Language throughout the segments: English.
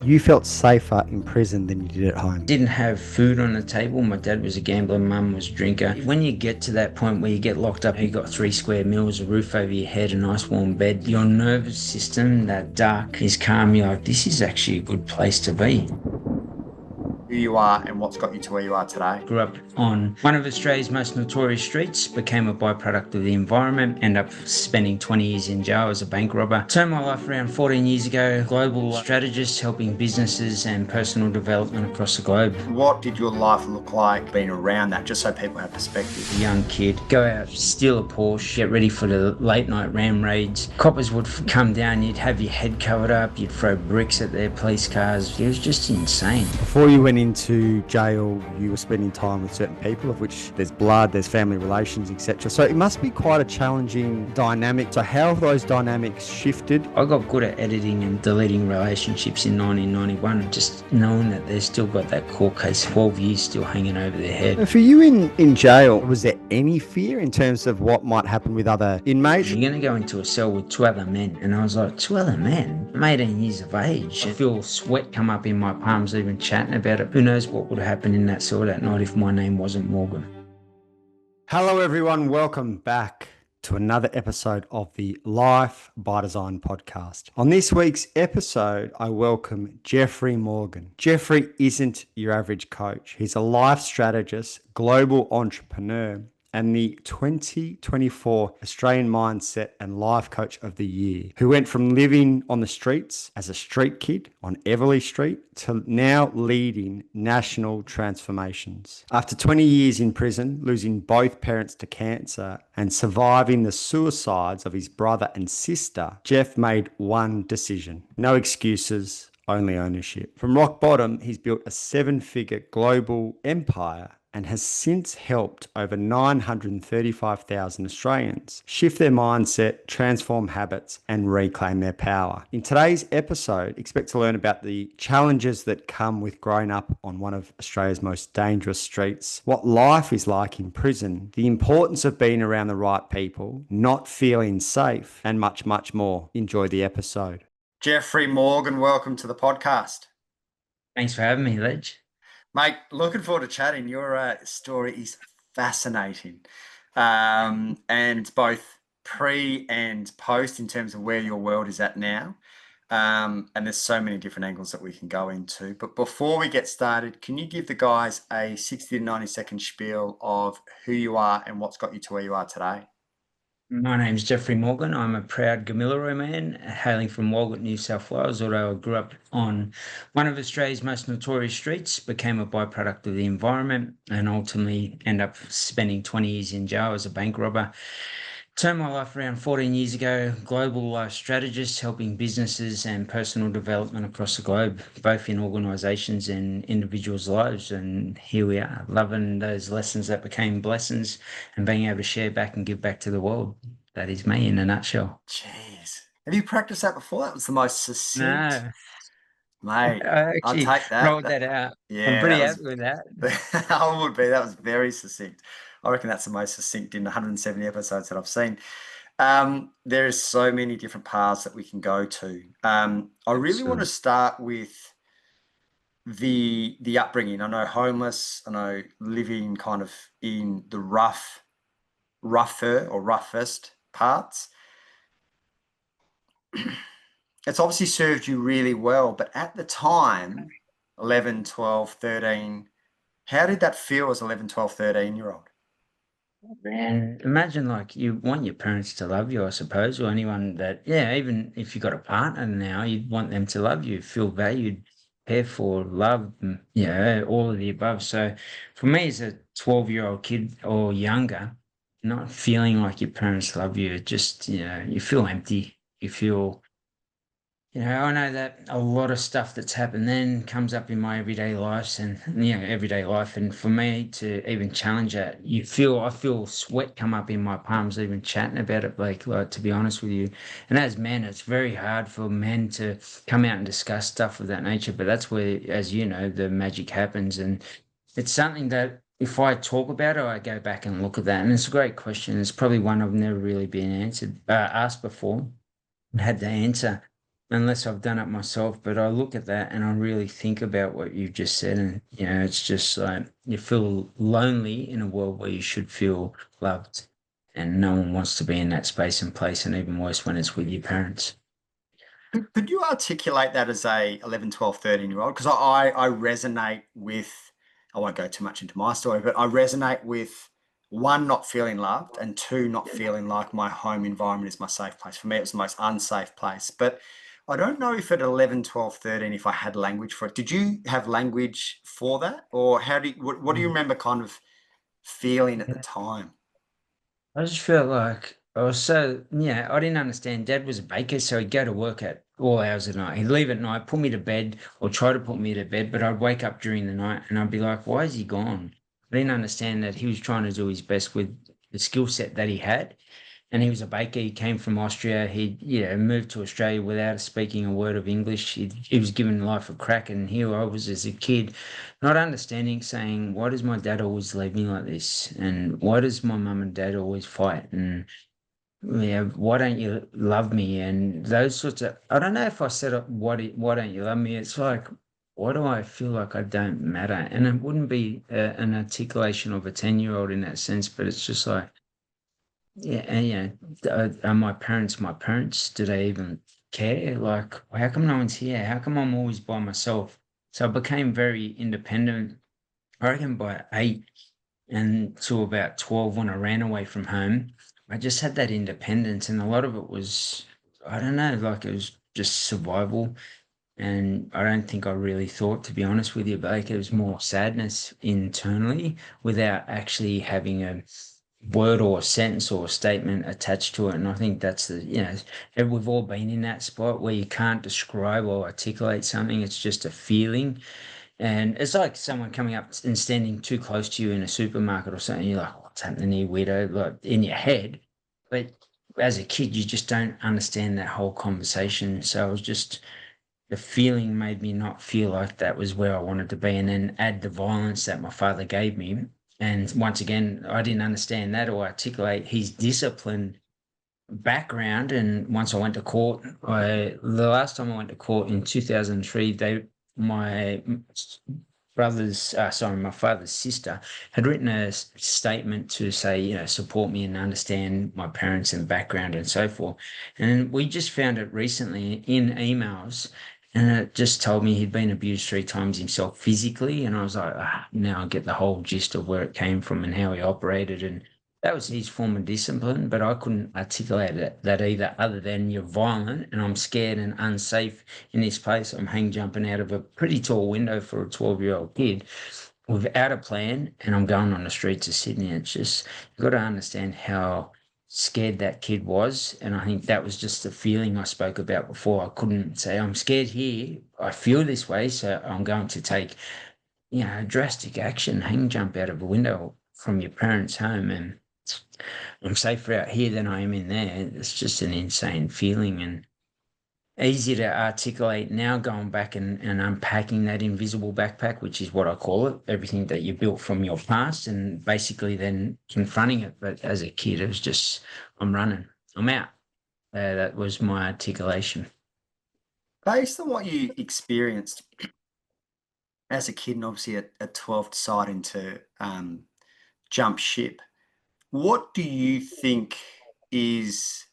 You felt safer in prison than you did at home. Didn't have food on the table. My dad was a gambler, mum was a drinker. When you get to that point where you get locked up, you got 3 square meals, a roof over your head, a nice warm bed, your nervous system, that dark, is calm. You're like, this is actually a good place to be. Who you are and what's got you to where you are today. Grew up on one of Australia's most notorious streets, became a byproduct of the environment, ended up spending 20 years in jail as a bank robber. Turned my life around 14 years ago, global strategist helping businesses and personal development across the globe. What did your life look like being around that, just so people have perspective? A young kid, go out, steal a Porsche, get ready for the late night ram raids. Coppers would come down, you'd have your head covered up, you'd throw bricks at their police cars. It was just insane. Before you went into jail, you were spending time with certain people, of which there's blood, there's family relations, etc. So it must be quite a challenging dynamic. So how have those dynamics shifted? I got good at editing and deleting relationships in 1991, just knowing that they've still got that court case 12 years still hanging over their head. For you in jail, was there any fear in terms of what might happen with other inmates? You're going to go into a cell with 2 other men. And I was like, 2 other men? I'm 18 years of age. I feel sweat come up in my palms even chatting about it. Who knows what would have happened in that cell that night if my name wasn't Morgan. Hello everyone, welcome back to another episode of the Life by Design podcast. On this week's episode, I welcome Jeffrey Morgan. Jeffrey isn't your average coach. He's a life strategist, global entrepreneur, and the 2024 Australian Mindset and Life Coach of the Year, who went from living on the streets as a street kid on Everleigh Street to now leading national transformations. After 20 years in prison, losing both parents to cancer and surviving the suicides of his brother and sister, Jeff made one decision: no excuses, only ownership. From rock bottom, he's built a 7-figure global empire and has since helped over 935,000 Australians shift their mindset, transform habits, and reclaim their power. In today's episode, expect to learn about the challenges that come with growing up on one of Australia's most dangerous streets, what life is like in prison, the importance of being around the right people, not feeling safe, and much, much more. Enjoy the episode. Jeffrey Morgan, welcome to the podcast. Thanks for having me, Ledge. Mate, looking forward to chatting. Your story is fascinating, and both pre and post in terms of where your world is at now. And there's so many different angles that we can go into. But before we get started, can you give the guys a 60 to 90 second spiel of who you are and what's got you to where you are today? My name's Jeffrey Morgan. I'm a proud Gamilaroi man, hailing from Walgett, New South Wales, although I grew up on one of Australia's most notorious streets, became a byproduct of the environment, and ultimately ended up spending 20 years in jail as a bank robber. Turned my life around 14 years ago, global life strategist helping businesses and personal development across the globe, both in organisations and individuals' lives. And here we are, loving those lessons that became blessings and being able to share back and give back to the world. That is me in a nutshell. Jeez. Have you practiced that before? That was the most succinct. No, Mate, I I'll actually take that. rolled that out. Yeah, I'm pretty that happy with that. I would be. That was very succinct. I reckon that's the most succinct in 170 episodes that I've seen. There is so many different paths that we can go to. I really want to start with the upbringing. I know homeless. I know living kind of in the rougher or roughest parts. It's obviously served you really well, but at the time, 11, 12, 13, how did that feel as 11, 12, 13-year-old? Man, imagine like you want your parents to love you, I suppose, or anyone that, even if you got a partner now, you'd want them to love you, feel valued, cared for, loved, and, all of the above. So for me as a 12-year-old kid or younger, not feeling like your parents love you, it just, you feel empty. You feel, I know that a lot of stuff that's happened then comes up in my everyday life everyday life. And for me to even challenge that, I feel sweat come up in my palms even chatting about it, Blake, like, to be honest with you. And as men, it's very hard for men to come out and discuss stuff of that nature. But that's where, as you know, the magic happens. And it's something that if I talk about it, I go back and look at that. And it's a great question. It's probably one I've never really been asked before and had to answer. unless I've done it myself. But I look at that and I really think about what you've just said, and it's just like you feel lonely in a world where you should feel loved, and no one wants to be in that space and place, and even worse when it's with your parents. Could you articulate that as a 11, 12, 13-year-old? Because I resonate with, I won't go too much into my story, but I resonate with one, not feeling loved, and two, not feeling like my home environment is my safe place. For me, it was the most unsafe place. But I don't know if at 11, 12, 13, if I had language for it. Did you have language for that? Or what do you remember kind of feeling at the time? I just felt like I was so, I didn't understand. Dad was a baker, so he'd go to work at all hours of the night. He'd leave at night, put me to bed, or try to put me to bed, but I'd wake up during the night and I'd be like, why is he gone? I didn't understand that he was trying to do his best with the skill set that he had. And he was a baker. He came from Austria. He, moved to Australia without speaking a word of English. He was given life a crack, and here I was as a kid, not understanding, saying, "Why does my dad always leave me like this? And why does my mum and dad always fight? And why don't you love me?" And those sorts of. I don't know if I said, Why don't you love me?" It's like, why do I feel like I don't matter? And it wouldn't be an articulation of a 10-year-old in that sense, but it's just like. Yeah, and are my parents my parents? Do they even care? Like, how come no one's here? How come I'm always by myself? So I became very independent, I reckon by 8 and to about 12 when I ran away from home. I just had that independence, and a lot of it was, I don't know, like it was just survival. And I don't think I really thought, to be honest with you, but like it was more sadness internally without actually having a word or a sentence or a statement attached to it. And I think that's we've all been in that spot where you can't describe or articulate something. It's just a feeling. And it's like someone coming up and standing too close to you in a supermarket or something. You're like, what's happening here, weirdo? Like in your head. But as a kid, you just don't understand that whole conversation. So I was just, the feeling made me not feel like that was where I wanted to be. And then add the violence that my father gave me. And once again, I didn't understand that or articulate his discipline background. And once I went to court, the last time I went to court in 2003, my my father's sister had written a statement to say, support me and understand my parents and background and so forth. And we just found it recently in emails. And it just told me he'd been abused 3 times himself physically. And I was like, now I get the whole gist of where it came from and how he operated. And that was his form of discipline, but I couldn't articulate that either, other than you're violent and I'm scared and unsafe in this place. I'm hang jumping out of a pretty tall window for a 12-year-old kid without a plan, and I'm going on the streets of Sydney. It's just, you've got to understand how scared that kid was. And I think that was just the feeling I spoke about before. I couldn't say, I'm scared here. I feel this way, so I'm going to take, drastic action, hang jump out of a window from your parents' home. And I'm safer out here than I am in there. It's just an insane feeling and easy to articulate now, going back and unpacking that invisible backpack, which is what I call it, everything that you built from your past, and basically then confronting it. But as a kid, it was just, I'm running, I'm out. That was my articulation. Based on what you experienced as a kid, and obviously at 12 deciding to jump ship, what do you think is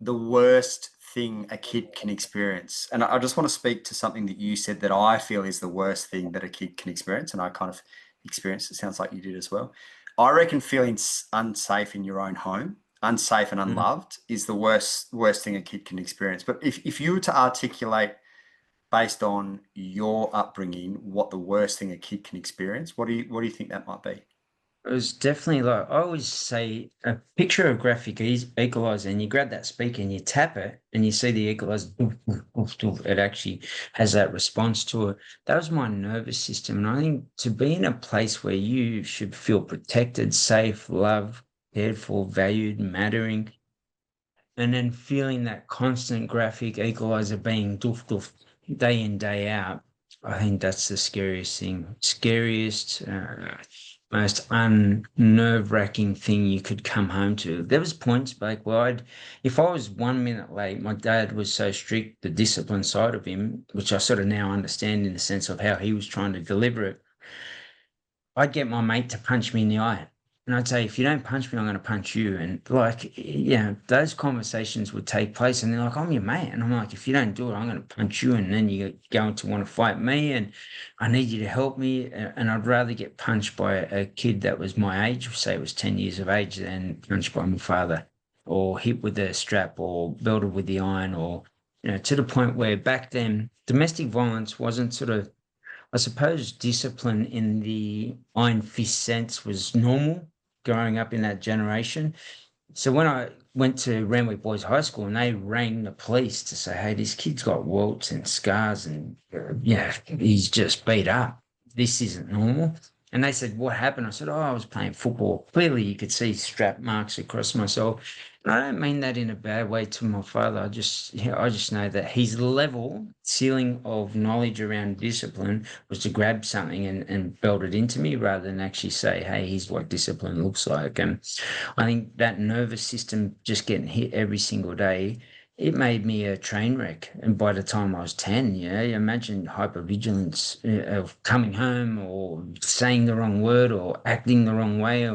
the worst thing a kid can experience? And I just want to speak to something that you said that I feel is the worst thing that a kid can experience, and I kind of experienced it. Sounds like you did as well. I reckon feeling unsafe in your own home, unsafe and Mm. unloved, is the worst thing a kid can experience. But if you were to articulate based on your upbringing what the worst thing a kid can experience, what do you think that might be? It was definitely like, I always say, a picture of graphic equalizer, and you grab that speaker and you tap it and you see the equalizer, doof, doof, doof, doof. It actually has that response to it. That was my nervous system. And I think to be in a place where you should feel protected, safe, loved, cared for, valued, mattering, and then feeling that constant graphic equalizer being doof, doof, day in, day out, I think that's the scariest thing. Scariest. most unnerve-wracking thing you could come home to. There was points back where if I was 1 minute late, my dad was so strict, the discipline side of him, which I sort of now understand in the sense of how he was trying to deliver it. I'd get my mate to punch me in the eye. And I'd say, if you don't punch me, I'm going to punch you. And those conversations would take place. And they're like, I'm your mate. And I'm like, if you don't do it, I'm going to punch you. And then you're going to want to fight me. And I need you to help me. And I'd rather get punched by a kid that was my age, say it was 10 years of age, than punched by my father or hit with a strap or belted with the iron or, to the point where back then domestic violence wasn't sort of, I suppose, discipline in the iron fist sense was normal growing up in that generation. So when I went to Randwick Boys High School and they rang the police to say, hey, this kid's got welts and scars and, he's just beat up. This isn't normal. And they said, what happened? I said, I was playing football. Clearly, you could see strap marks across myself. And I don't mean that in a bad way to my father. I just know that his level ceiling of knowledge around discipline was to grab something and belt it into me rather than actually say, hey, here's what discipline looks like. And I think that nervous system just getting hit every single day, it made me a train wreck. And by the time I was 10, imagine hypervigilance of coming home or saying the wrong word or acting the wrong way.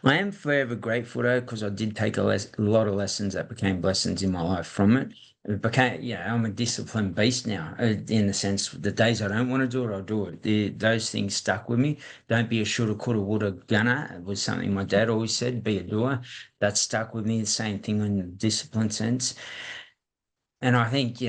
I am forever grateful though, because I did take a lot of lessons that became lessons in my life from it. It became, I'm a disciplined beast now, in the sense the days I don't want to do it, I'll do it. Those things stuck with me. Don't be a shoulda, coulda, woulda, gunner. It was something my dad always said, be a doer. That stuck with me, the same thing in the discipline sense. And I think,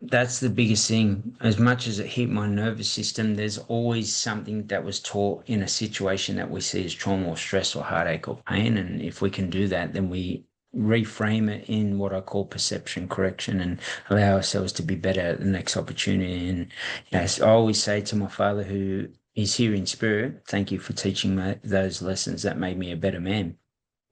that's the biggest thing. As much as it hit my nervous system, there's always something that was taught in a situation that we see as trauma or stress or heartache or pain. And if we can do that, then we reframe it in what I call perception correction and allow ourselves to be better at the next opportunity. And yes, I always say to my father, who is here in spirit, thank you for teaching me those lessons that made me a better man.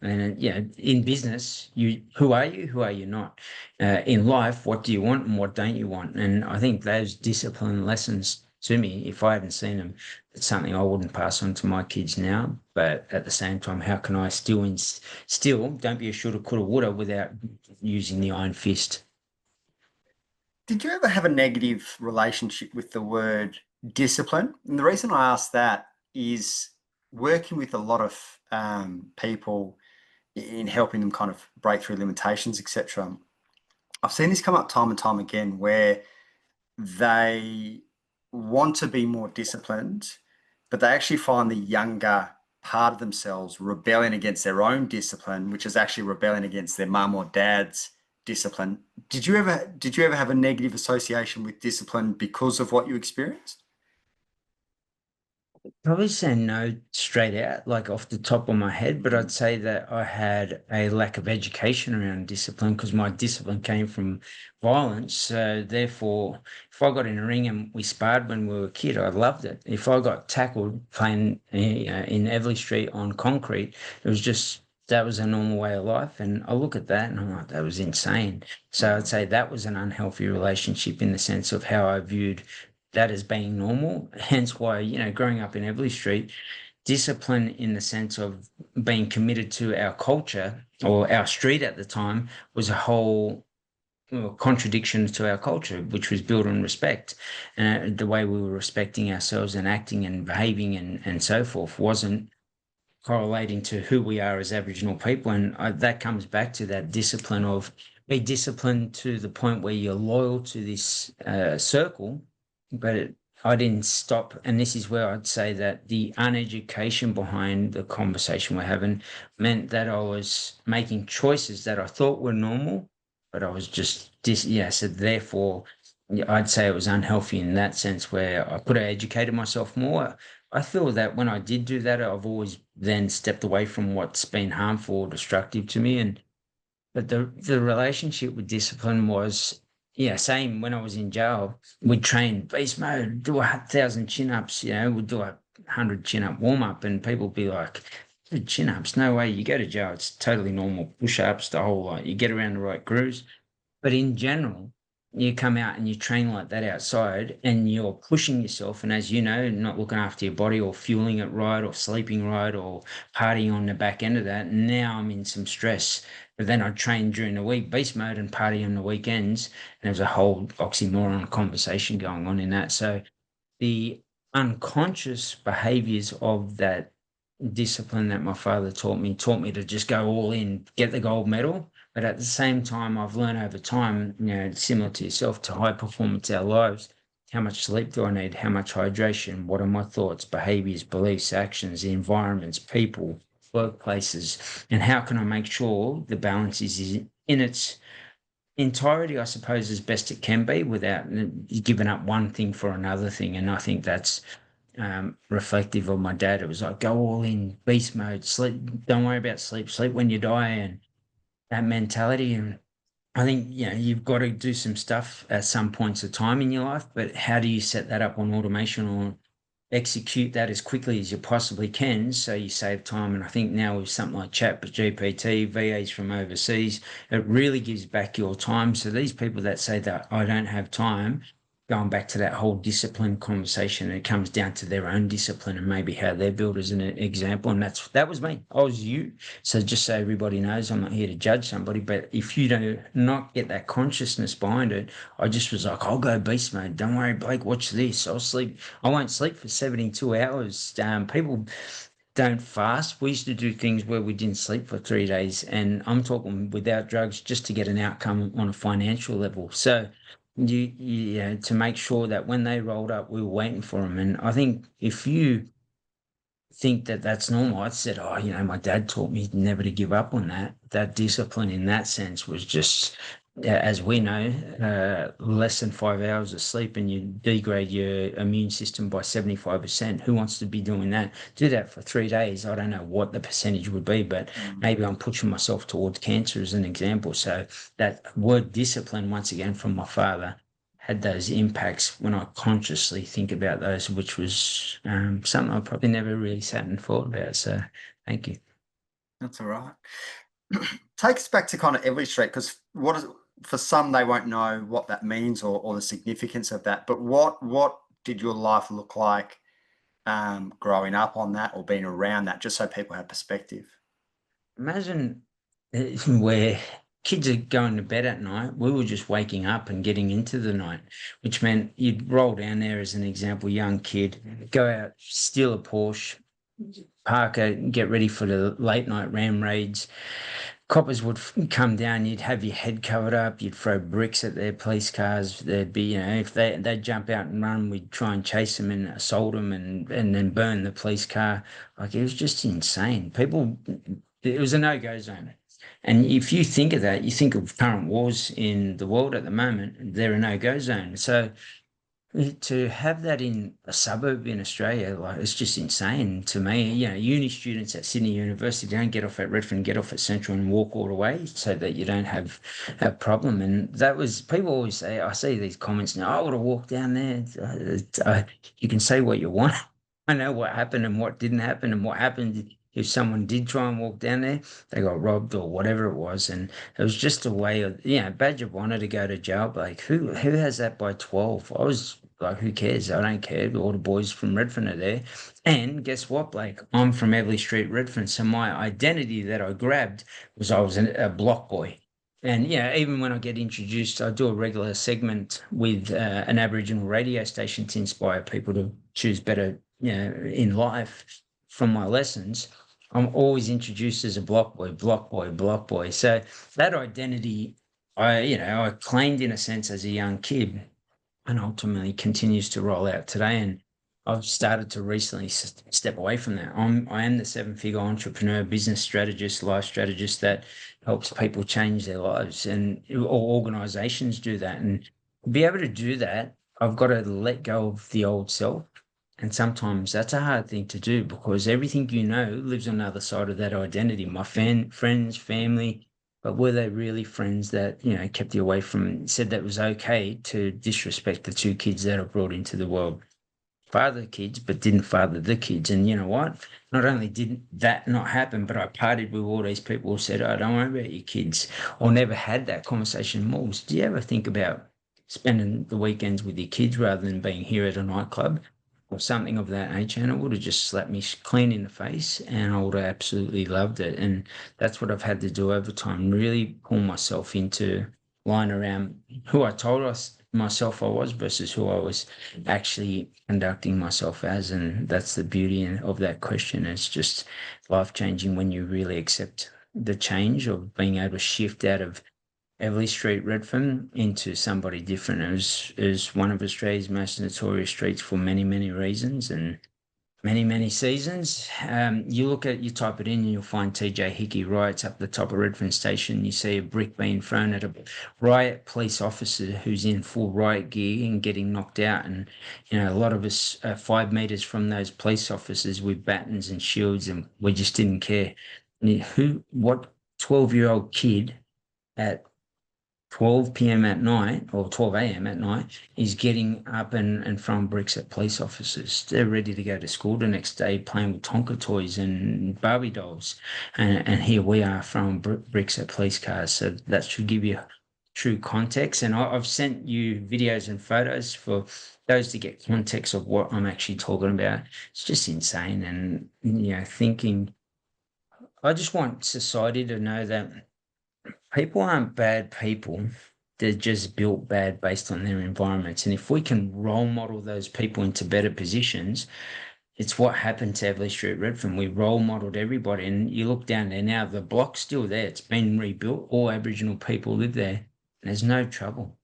And in business, who are you? Who are you not? In life, what do you want and what don't you want? And I think those discipline lessons to me, if I hadn't seen them, it's something I wouldn't pass on to my kids now. But at the same time, how can I still don't be a shoulda, coulda, woulda without using the iron fist? Did you ever have a negative relationship with the word discipline? And the reason I ask that is working with a lot of people in helping them kind of break through limitations, etc. I've seen this come up time and time again where they want to be more disciplined, but they actually find the younger part of themselves rebelling against their own discipline, which is actually rebelling against their mum or dad's discipline. Did you ever have a negative association with discipline because of what you experienced? Probably say no straight out, like off the top of my head, but I'd say that I had a lack of education around discipline because my discipline came from violence. So therefore, if I got in a ring and we sparred when we were a kid, I loved it. If I got tackled playing in Everly Street on concrete, it was just that was a normal way of life. And I look at that and I'm like, that was insane. So I'd say that was an unhealthy relationship in the sense of how I viewed that as being normal. Hence why, growing up in Everly Street, discipline in the sense of being committed to our culture or our street at the time was a whole contradiction to our culture, which was built on respect. And the way we were respecting ourselves and acting and behaving and so forth wasn't correlating to who we are as Aboriginal people. And that comes back to that discipline of be disciplined to the point where you're loyal to this circle, but I didn't stop. And this is where I'd say that the uneducation behind the conversation we're having meant that I was making choices that I thought were normal, but I was just, so therefore, I'd say it was unhealthy in that sense where I could have educated myself more. I feel that when I did do that, I've always then stepped away from what's been harmful or destructive to me. But the relationship with discipline was, same when I was in jail. We'd train beast mode, do 1,000 chin-ups, we'd do 100 chin-up warm-up, and people would be like, chin-ups, no way, you go to jail, it's totally normal. Push-ups, the whole lot, you get around the right grooves. But in general, you come out and you train like that outside and you're pushing yourself, and as you know, not looking after your body or fueling it right or sleeping right or partying on the back end of that, now I'm in some stress. But then I train during the week, beast mode, and party on the weekends, and there's a whole oxymoron conversation going on in that. So the unconscious behaviors of that discipline that my father taught me to just go all in, get the gold medal. But at the same time, I've learned over time, similar to yourself, to high performance our lives. How much sleep do I need? How much hydration? What are my thoughts, behaviors, beliefs, actions, environments, people, workplaces? And how can I make sure the balance is in its entirety, I suppose, as best it can be without giving up one thing for another thing? And I think that's reflective of my dad. It was like, go all in, beast mode, sleep, don't worry about sleep, sleep when you die, and that mentality. And I think, you've got to do some stuff at some points of time in your life, but how do you set that up on automation or execute that as quickly as you possibly can so you save time? And I think now with something like Chat GPT, VAs from overseas, it really gives back your time. So these people that say that I don't have time, going back to that whole discipline conversation, it comes down to their own discipline and maybe how they're built as an example. And that was me. I was you. So just so everybody knows, I'm not here to judge somebody, but if you do not get that consciousness behind it, I just was like, I'll go beast mode. Don't worry, Blake, watch this. I'll sleep. I won't sleep for 72 hours. People don't fast. We used to do things where we didn't sleep for 3 days, and I'm talking without drugs, just to get an outcome on a financial level. So to make sure that when they rolled up, we were waiting for them. And I think if you think that that's normal, I said, my dad taught me never to give up on that. That discipline in that sense was just, as we know, less than 5 hours of sleep and you degrade your immune system by 75%. Who wants to be doing that? Do that for 3 days. I don't know what the percentage would be, but maybe I'm pushing myself towards cancer as an example. So that word discipline, once again, from my father, had those impacts when I consciously think about those, which was something I probably never really sat and thought about. So thank you. That's all right. Take us back to kind of LBD Street, because for some, they won't know what that means or the significance of that. But what did your life look like growing up on that or being around that, just so people have perspective? Imagine where kids are going to bed at night, we were just waking up and getting into the night, which meant you'd roll down there, as an example, young kid, go out, steal a Porsche, park it, get ready for the late night ram raids. Coppers would come down, you'd have your head covered up, you'd throw bricks at their police cars. There'd be, if they'd jump out and run, we'd try and chase them and assault them and then burn the police car. Like, it was just insane. It was a no-go zone. And if you think of that, you think of current wars in the world at the moment, they're a no-go zone. So to have that in a suburb in Australia, like, it's just insane to me. Uni students at Sydney University don't get off at Redfern, get off at Central and walk all the way so that you don't have a problem. And that was, people always say, I see these comments now, I would have walked down there. You can say what you want. I know what happened and what didn't happen, and what happened if someone did try and walk down there, they got robbed or whatever it was. And it was just a way of, badge of honor to go to jail. But like, who has that by 12? I was like, who cares? I don't care. All the boys from Redfern are there. And guess what, Blake? I'm from LBD Street, Redfern. So my identity that I grabbed was I was a block boy. And even when I get introduced, I do a regular segment with an Aboriginal radio station to inspire people to choose better, in life from my lessons. I'm always introduced as a block boy, block boy, block boy. So that identity, I claimed in a sense as a young kid, and ultimately continues to roll out today. And I've started to recently step away from that. I am the 7-figure entrepreneur, business strategist, life strategist that helps people change their lives, and all organizations do that. And to be able to do that, I've got to let go of the old self. And sometimes that's a hard thing to do, because everything lives on the other side of that identity. My friends, family, but were they really friends that, kept you away from, said that it was okay to disrespect the two kids that are brought into the world? Father the kids, but didn't father the kids. And you know what? Not only did that not happen, but I partied with all these people who said, oh, don't worry about your kids, or never had that conversation. Morgs, do you ever think about spending the weekends with your kids rather than being here at a nightclub or something of that nature. And it would have just slapped me clean in the face, and I would have absolutely loved it. And that's what I've had to do over time, really pull myself into line around who I told us myself I was versus who I was actually conducting myself as. And that's the beauty of that question. It's just life-changing when you really accept the change of being able to shift out of Everleigh Street, Redfern, into somebody different. It was one of Australia's most notorious streets for many, many reasons and many, many seasons. You type it in and you'll find TJ Hickey riots up the top of Redfern Station. You see a brick being thrown at a riot police officer who's in full riot gear and getting knocked out. And, a lot of us are 5 meters from those police officers with batons and shields, and we just didn't care. What 12-year-old kid at 12 p.m. at night or 12 a.m. at night is getting up and throwing bricks at police officers? They're ready to go to school the next day playing with Tonka toys and Barbie dolls. And here we are throwing bricks at police cars. So that should give you true context. And I've sent you videos and photos for those to get context of what I'm actually talking about. It's just insane. And, thinking, I just want society to know that people aren't bad people. They're just built bad based on their environments. And if we can role model those people into better positions, it's what happened to Everleigh Street, Redfern. We role modeled everybody. And you look down there now, the block's still there. It's been rebuilt. All Aboriginal people live there. And there's no trouble.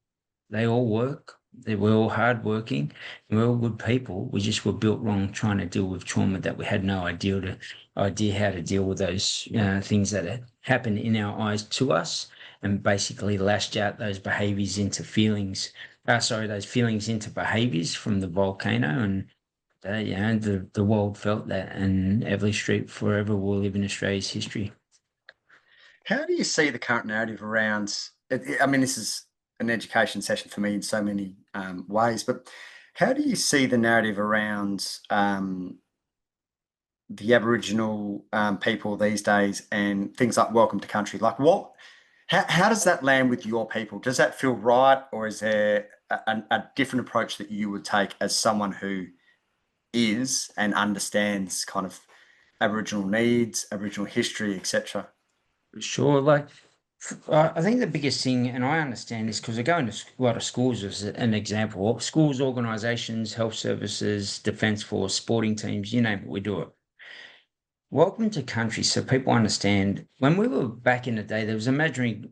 They all work. We're all hardworking. We're all good people. We just were built wrong trying to deal with trauma that we had no idea how to deal with those things that happen in our eyes to us, and basically lashed out those behaviors into feelings. Those feelings into behaviors from the volcano. And the world felt that, and Everleigh Street forever will live in Australia's history. How do you see the current narrative around? I mean, this is an education session for me in so many ways, but how do you see the narrative around the Aboriginal people these days and things like welcome to country? Like how does that land with your people? Does that feel right, or is there a different approach that you would take as someone who is and understands kind of Aboriginal needs, Aboriginal history, etc.? Sure. I think the biggest thing, and I understand this because I go into a lot of schools as an example, schools, organisations, health services, defence force, sporting teams, you name it, we do it. Welcome to country, so people understand. When we were back in the day, there was imaginary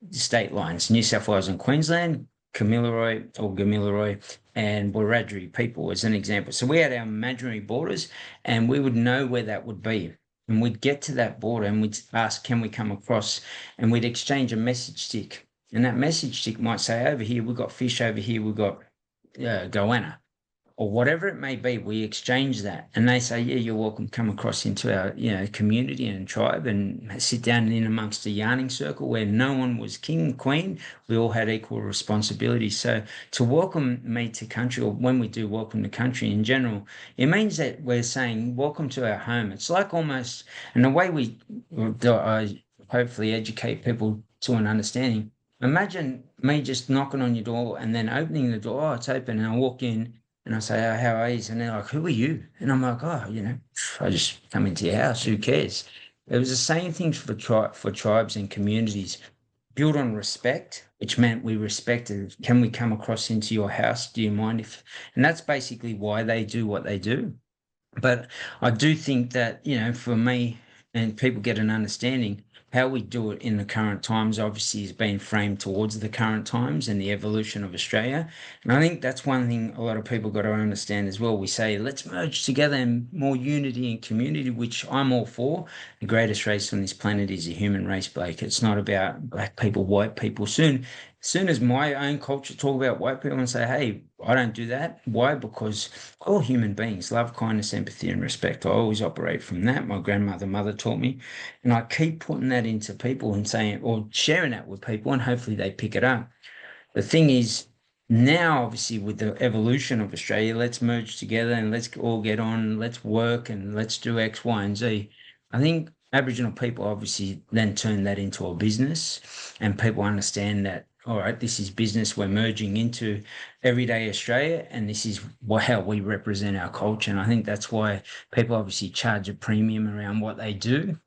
state lines: New South Wales and Queensland, Gamilaroi and Wiradjuri people as an example. So we had our imaginary borders, and we would know where that would be. And we'd get to that border and we'd ask, can we come across? And we'd exchange a message stick. And that message stick might say, over here, we've got fish, over here, we've got goanna, or whatever it may be. We exchange that. And they say, yeah, you're welcome, come across into our community and tribe and sit down in amongst a yarning circle where no one was king, queen. We all had equal responsibility. So to welcome me to country, or when we do welcome to country in general, it means that we're saying welcome to our home. It's like almost, and the way I hopefully educate people to an understanding. Imagine me just knocking on your door and then opening the door. Oh, it's open, and I walk in. And I say, oh, how are you? And they're like, who are you? And I'm like, oh, I just come into your house. Who cares? It was the same thing for tribes and communities, built on respect, which meant we respected. Can we come across into your house? Do you mind if? And that's basically why they do what they do. But I do think that, for me, and people get an understanding, how we do it in the current times obviously is being framed towards the current times and the evolution of Australia. And I think that's one thing a lot of people got to understand as well. We say, let's merge together in more unity and community, which I'm all for. The greatest race on this planet is the human race, Blake. It's not about black people, white people. Soon as my own culture talk about white people and say, hey, I don't do that. Why? Because all human beings love kindness, empathy, and respect. I always operate from that. My mother taught me. And I keep putting that into people and saying, or sharing that with people, and hopefully they pick it up. The thing is, now, obviously, with the evolution of Australia, let's merge together and let's all get on, let's work and let's do X, Y, and Z. I think Aboriginal people obviously then turn that into a business, and people understand that all right, this is business. We're merging into everyday Australia, and this is how we represent our culture. And I think that's why people obviously charge a premium around what they do.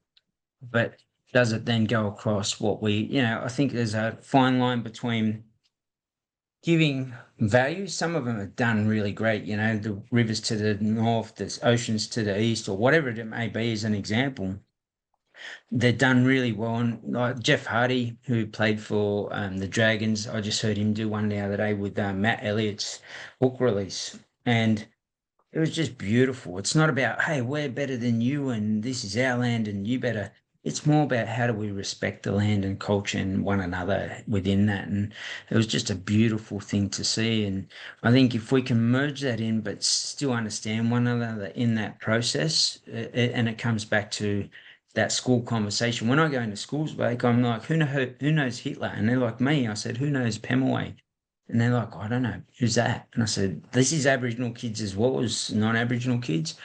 But does it then go across what I think there's a fine line between giving value. Some of them are done really great, the rivers to the north, the oceans to the east, or whatever it may be, as an example. They're done really well. And like Jeff Hardy, who played for the Dragons, I just heard him do one the other day with Matt Elliott's book release. And it was just beautiful. It's not about, hey, we're better than you and this is our land and you better. It's more about how do we respect the land and culture and one another within that. And it was just a beautiful thing to see. And I think if we can merge that in, but still understand one another in that process, and it comes back to that school conversation. When I go into schools, like, I'm like, who knows Hitler? And they're like, me. I said, who knows Pemulwuy? And they're like, I don't know, who's that? And I said, this is Aboriginal kids as well as non-Aboriginal kids.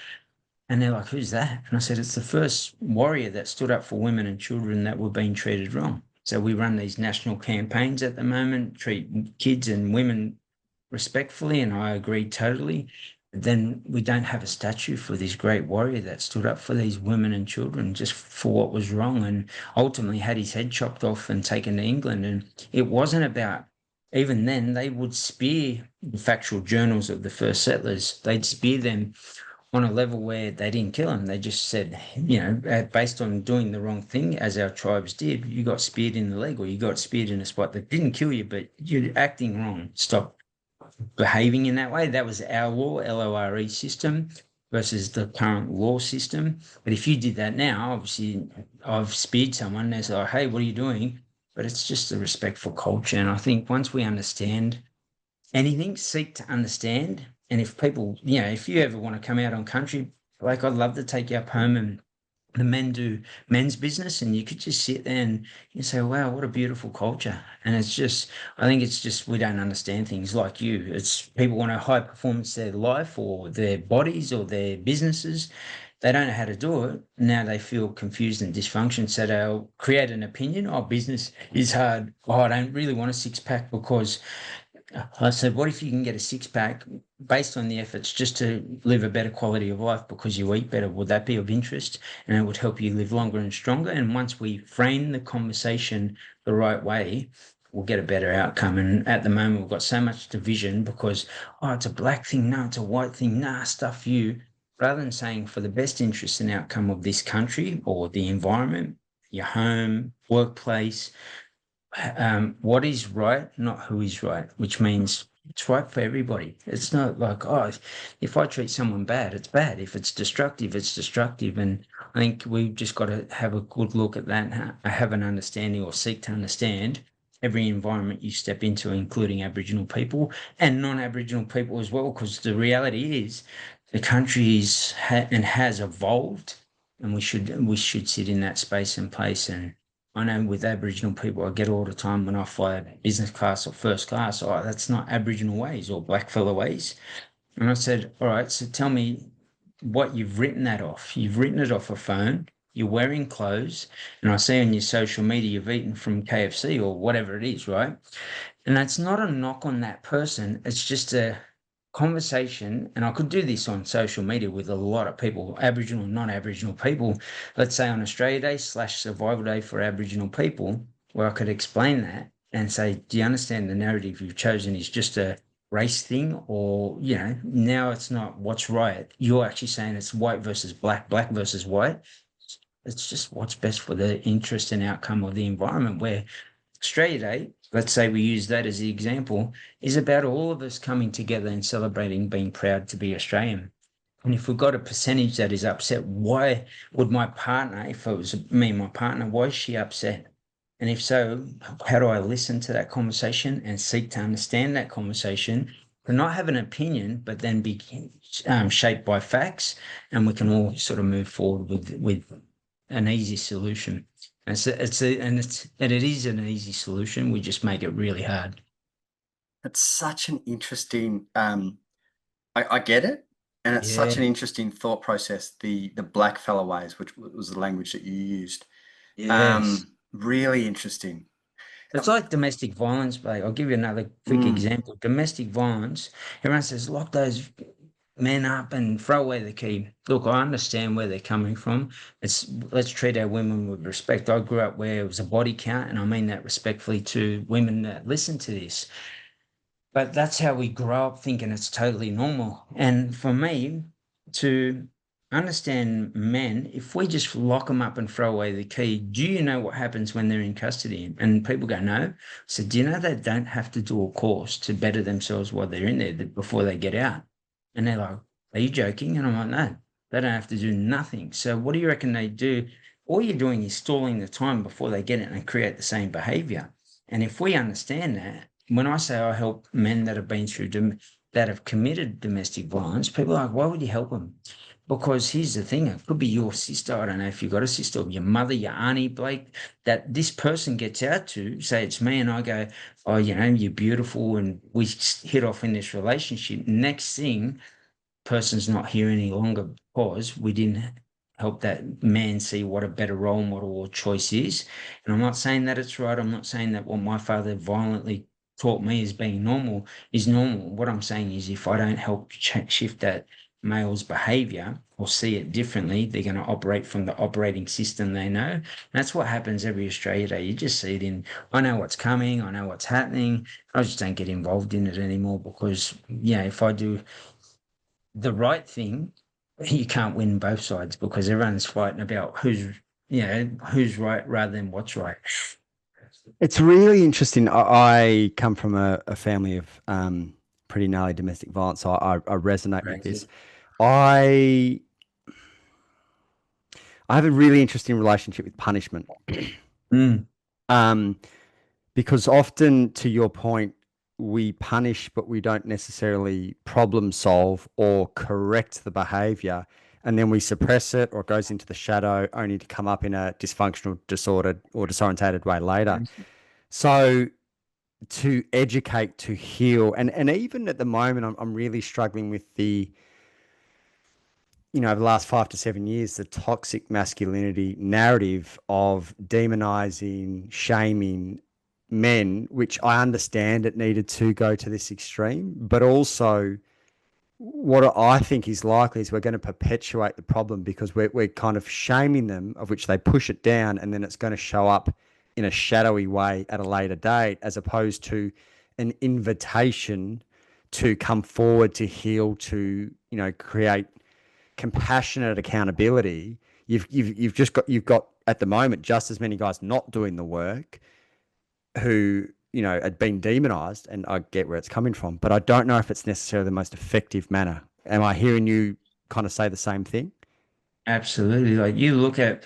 And they're like, who's that? And I said, it's the first warrior that stood up for women and children that were being treated wrong. So we run these national campaigns at the moment, treat kids and women respectfully, and I agree totally. Then we don't have a statue for this great warrior that stood up for these women and children just for what was wrong, and ultimately had his head chopped off and taken to England. And it wasn't about, even then, they would spear the factual journals of the first settlers. They'd spear them on a level where they didn't kill him. They just said, based on doing the wrong thing, as our tribes did, you got speared in the leg or you got speared in a spot that didn't kill you, but you're acting wrong. Stop behaving in that way. That was our law, LORE system versus the current law system. But if you did that now, obviously I've speared someone, they're like, hey, what are you doing? But it's just a respect for culture. And I think once we understand anything, seek to understand. And if people, if you ever want to come out on country, like, I'd love to take you up home and the men do men's business, and you could just sit there and you say, wow, what a beautiful culture. And I think it's just, we don't understand things like you. It's people want a high performance their life or their bodies or their businesses. They don't know how to do it. Now they feel confused and dysfunction. So they'll create an opinion. Oh, business is hard. Oh, I don't really want a six pack because I said, what if you can get a six pack based on the efforts just to live a better quality of life because you eat better? Would that be of interest? And it would help you live longer and stronger. And once we frame the conversation the right way, we'll get a better outcome. And at the moment, we've got so much division because, oh, it's a black thing. No, it's a white thing. Nah, stuff you. Rather than saying for the best interest and outcome of this country or the environment, your home, workplace, what is right, not who is right, which means it's right for everybody. It's not like, oh, if I treat someone bad, it's bad. If it's destructive, it's destructive. And I think we've just got to have a good look at that and have an understanding or seek to understand every environment you step into, including Aboriginal people and non-Aboriginal people as well, because the reality is the country and has evolved, and we should sit in that space and place. And I know with Aboriginal people, I get all the time when I fly business class or first class, oh, that's not Aboriginal ways or blackfella ways. And I said, all right, so tell me what you've written that off. You've written it off a phone, you're wearing clothes, and I see on your social media you've eaten from KFC or whatever it is, right? And that's not a knock on that person. It's just a conversation. And I could do this on social media with a lot of people, Aboriginal and non-Aboriginal people. Let's say on Australia Day / Survival Day for Aboriginal people, where I could explain that and say, do you understand the narrative you've chosen is just a race thing? Or, now it's not what's right. You're actually saying it's white versus black, black versus white. It's just what's best for the interest and outcome of the environment, where Australia Day, let's say we use that as the example, is about all of us coming together and celebrating being proud to be Australian. And if we've got a percentage that is upset, why would my partner, if it was me and my partner, why is she upset? And if so, how do I listen to that conversation and seek to understand that conversation, to not have an opinion, but then be shaped by facts, and we can all sort of move forward with an easy solution. And it is an easy solution. We just make it really hard. It's such an interesting, I get it. And it's such an Yeah, interesting thought process, the black fella ways, which was the language that you used. yes, Really interesting. It's like domestic violence, mate. I'll give you another quick example. Domestic violence, everyone says, lock those men up and throw away the key. Look, I understand where they're coming from. Let's treat our women with respect. I grew up where it was a body count, and I mean that respectfully to women that listen to this. But that's how we grow up thinking it's totally normal. And for me, to understand men, if we just lock them up and throw away the key, do you know what happens when they're in custody? And people go, no. So do you know they don't have to do a course to better themselves while they're in there before they get out? And they're like, are you joking? And I'm like, no, they don't have to do nothing. So what do you reckon they do? All you're doing is stalling the time before they get it and create the same behavior. And if we understand that, when I say I help men that have been through that have committed domestic violence, people are like, why would you help them? Because here's the thing, it could be your sister. I don't know if you've got a sister, or your mother, your auntie, Blake, that this person gets out to, say it's me, and I go, oh, you're beautiful, and we hit off in this relationship. Next thing, person's not here any longer because we didn't help that man see what a better role model or choice is. And I'm not saying that it's right. I'm not saying that what my father violently taught me as being normal is normal. What I'm saying is if I don't help shift that male's behavior or see it differently, they're going to operate from the operating system they know. And that's what happens every Australia Day. You just see it in, I know what's coming, I know what's happening. I just don't get involved in it anymore because, if I do the right thing, you can't win both sides because everyone's fighting about who's right rather than what's right. It's really interesting. I come from a family of pretty gnarly domestic violence, so I resonate with this. I have a really interesting relationship with punishment. Because often, to your point, we punish, but we don't necessarily problem solve or correct the behavior. And then we suppress it or it goes into the shadow only to come up in a dysfunctional, disordered, or disorientated way later. So to educate, to heal, and even at the moment, I'm really struggling with the, over the last 5 to 7 years, the toxic masculinity narrative of demonizing, shaming men, which I understand it needed to go to this extreme, but also what I think is likely is we're going to perpetuate the problem because we're kind of shaming them, of which they push it down, and then it's going to show up in a shadowy way at a later date, as opposed to an invitation to come forward, to heal, to, create compassionate accountability. You've got at the moment just as many guys not doing the work who had been demonized, and I get where it's coming from, but I don't know if it's necessarily the most effective manner. Am I hearing you kind of say the same thing? Absolutely. Like you look at,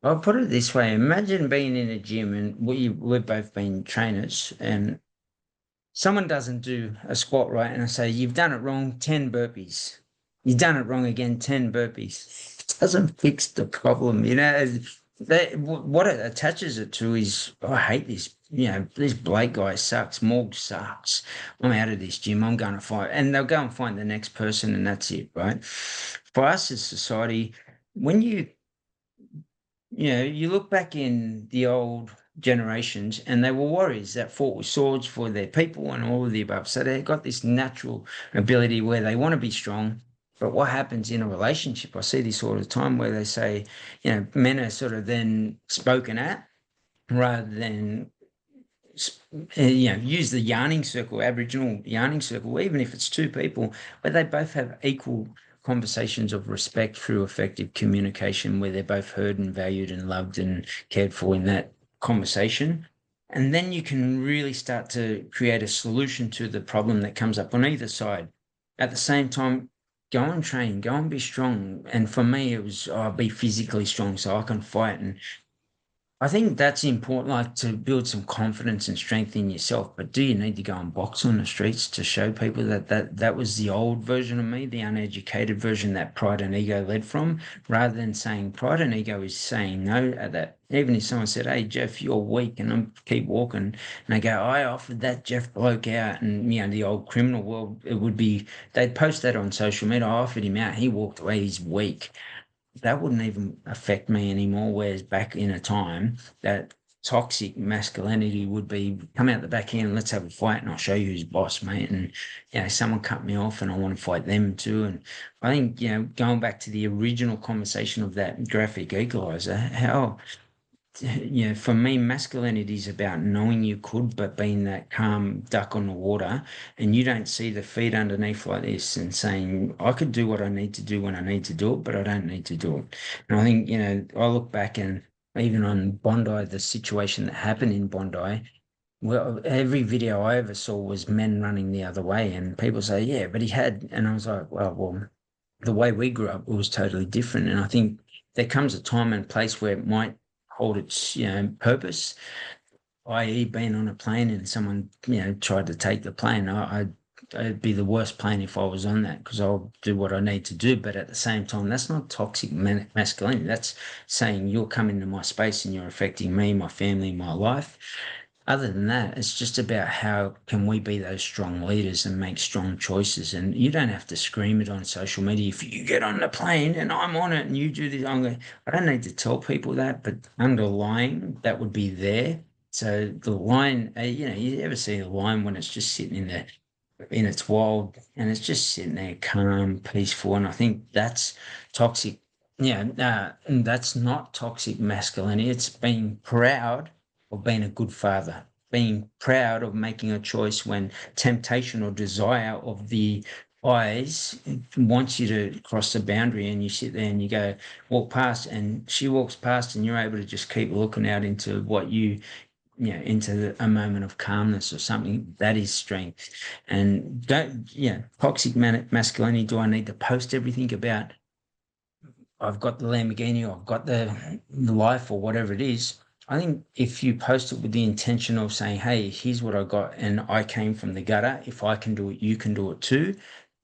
I'll put it this way. Imagine being in a gym and we've both been trainers and someone doesn't do a squat right. And I say, you've done it wrong, 10 burpees. You've done it wrong again, 10 burpees. It doesn't fix the problem. What it attaches it to is, I hate this. This Blake guy sucks. Morg sucks. I'm out of this gym. I'm going to fight. And they'll go and find the next person and that's it, right? For us as society, when you look back in the old generations and they were warriors that fought with swords for their people and all of the above. So they got this natural ability where they want to be strong. But what happens in a relationship, I see this all the time where they say, men are sort of then spoken at rather than, use the yarning circle, Aboriginal yarning circle, even if it's two people, where they both have equal conversations of respect through effective communication where they're both heard and valued and loved and cared for in that conversation. And then you can really start to create a solution to the problem that comes up on either side. At the same time, go and train, go and be strong. And for me, it was, be physically strong so I can fight. And I think that's important, like to build some confidence and strength in yourself. But do you need to go and box on the streets to show people that was the old version of me, the uneducated version that pride and ego led from, rather than saying pride and ego is saying no at that. Even if someone said, hey, Jeff, you're weak, and I keep walking, and they go, I offered that Jeff bloke out, and, the old criminal world, it would be, they'd post that on social media, I offered him out, he walked away, he's weak. That wouldn't even affect me anymore. Whereas back in a time that toxic masculinity would be come out the back end, let's have a fight and I'll show you who's boss, mate. And, someone cut me off and I want to fight them too. And I think, going back to the original conversation of that graphic equalizer, how, for me, masculinity is about knowing you could, but being that calm duck on the water, and you don't see the feet underneath like this and saying, I could do what I need to do when I need to do it, but I don't need to do it. And I think, I look back and even on Bondi, the situation that happened in Bondi, well, every video I ever saw was men running the other way, and people say, yeah, but he had, and I was like, well, the way we grew up, it was totally different. And I think there comes a time and place where it might hold its purpose, i.e. being on a plane and someone tried to take the plane. I'd be the worst plane if I was on that, because I'll do what I need to do. But at the same time, that's not toxic masculinity. That's saying you're coming to my space and you're affecting me, my family, my life. Other than that, it's just about how can we be those strong leaders and make strong choices. And you don't have to scream it on social media. If you get on the plane and I'm on it and you do this, I don't need to tell people that, but underlying that would be there. So the lion, you ever see a lion when it's just sitting in its wild and it's just sitting there calm, peaceful. And I think that's toxic. And that's not toxic masculinity. It's being proud of being a good father, being proud of making a choice when temptation or desire of the eyes wants you to cross the boundary, and you sit there and you go, walk past, and she walks past and you're able to just keep looking out into what into a moment of calmness or something. That is strength. And toxic masculinity, do I need to post everything about I've got the Lamborghini, or I've got the life, or whatever it is? I think if you post it with the intention of saying, hey, here's what I got, and I came from the gutter, if I can do it, you can do it too,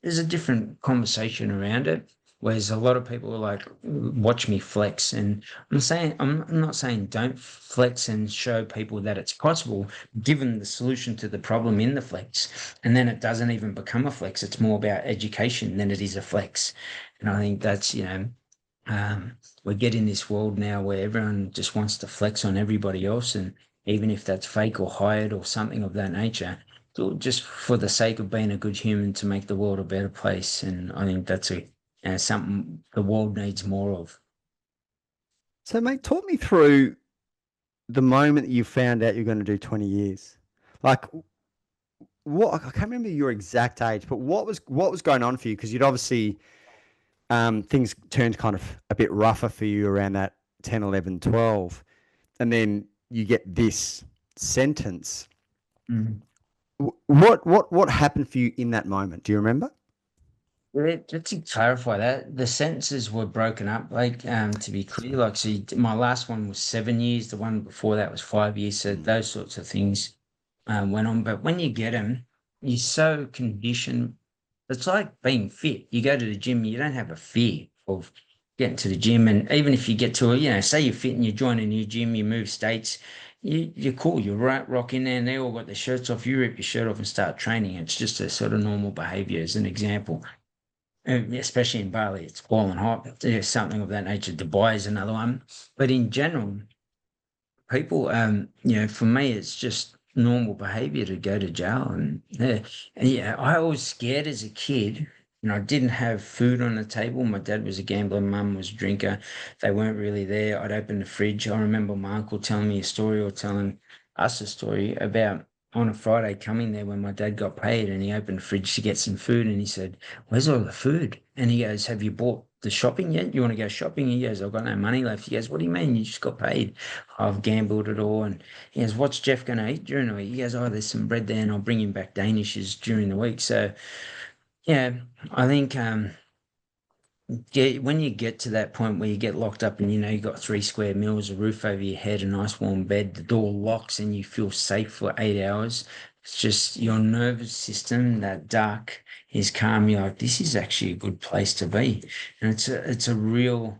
there's a different conversation around it. Whereas a lot of people are like, watch me flex. And I'm not saying don't flex and show people that it's possible, given the solution to the problem in the flex. And then it doesn't even become a flex. It's more about education than it is a flex. And I think that's, we get in this world now where everyone just wants to flex on everybody else. And even if that's fake or hired or something of that nature, just for the sake of being a good human to make the world a better place. And I think that's something the world needs more of. So, mate, talk me through the moment that you found out you're going to do 20 years. Like, what, I can't remember your exact age, but what was going on for you? Because you'd obviously things turned kind of a bit rougher for you around that 10, 11, 12. And then you get this sentence. Mm. What happened for you in that moment? Do you remember? Just to clarify that, the sentences were broken up, like, to be clear, like, so my last one was 7 years, the one before that was 5 years, so those sorts of things went on. But when you get them, you're so conditioned. It's like being fit. You go to the gym, you don't have a fear of getting to the gym. And even if you get to say you're fit and you join a new gym, you move states, you're cool. You're right, rock in there, and they all got their shirts off. You rip your shirt off and start training. It's just a sort of normal behavior, as an example. Especially in Bali, it's boiling hot. There's something of that nature. Dubai is another one. But in general, people, for me, it's just normal behavior to go to jail. And I was scared as a kid. I didn't have food on the table. My dad was a gambler, mum was a drinker. They weren't really there. I'd open the fridge. I remember my uncle telling me a story, or telling us a story about on a Friday coming there when my dad got paid, and he opened the fridge to get some food, and he said, where's all the food? And he goes, have you bought the shopping yet? You want to go shopping? He goes, I've got no money left. He goes, what do you mean? You just got paid. I've gambled it all. And he goes, what's Jeff going to eat during the week? He goes, oh, there's some bread there, and I'll bring him back Danishes during the week. So, I think when you get to that point where you get locked up and you've got 3 square meals, a roof over your head, a nice warm bed, the door locks and you feel safe for 8 hours. It's just your nervous system, that dark, is calm. You're like, this is actually a good place to be. And it's a real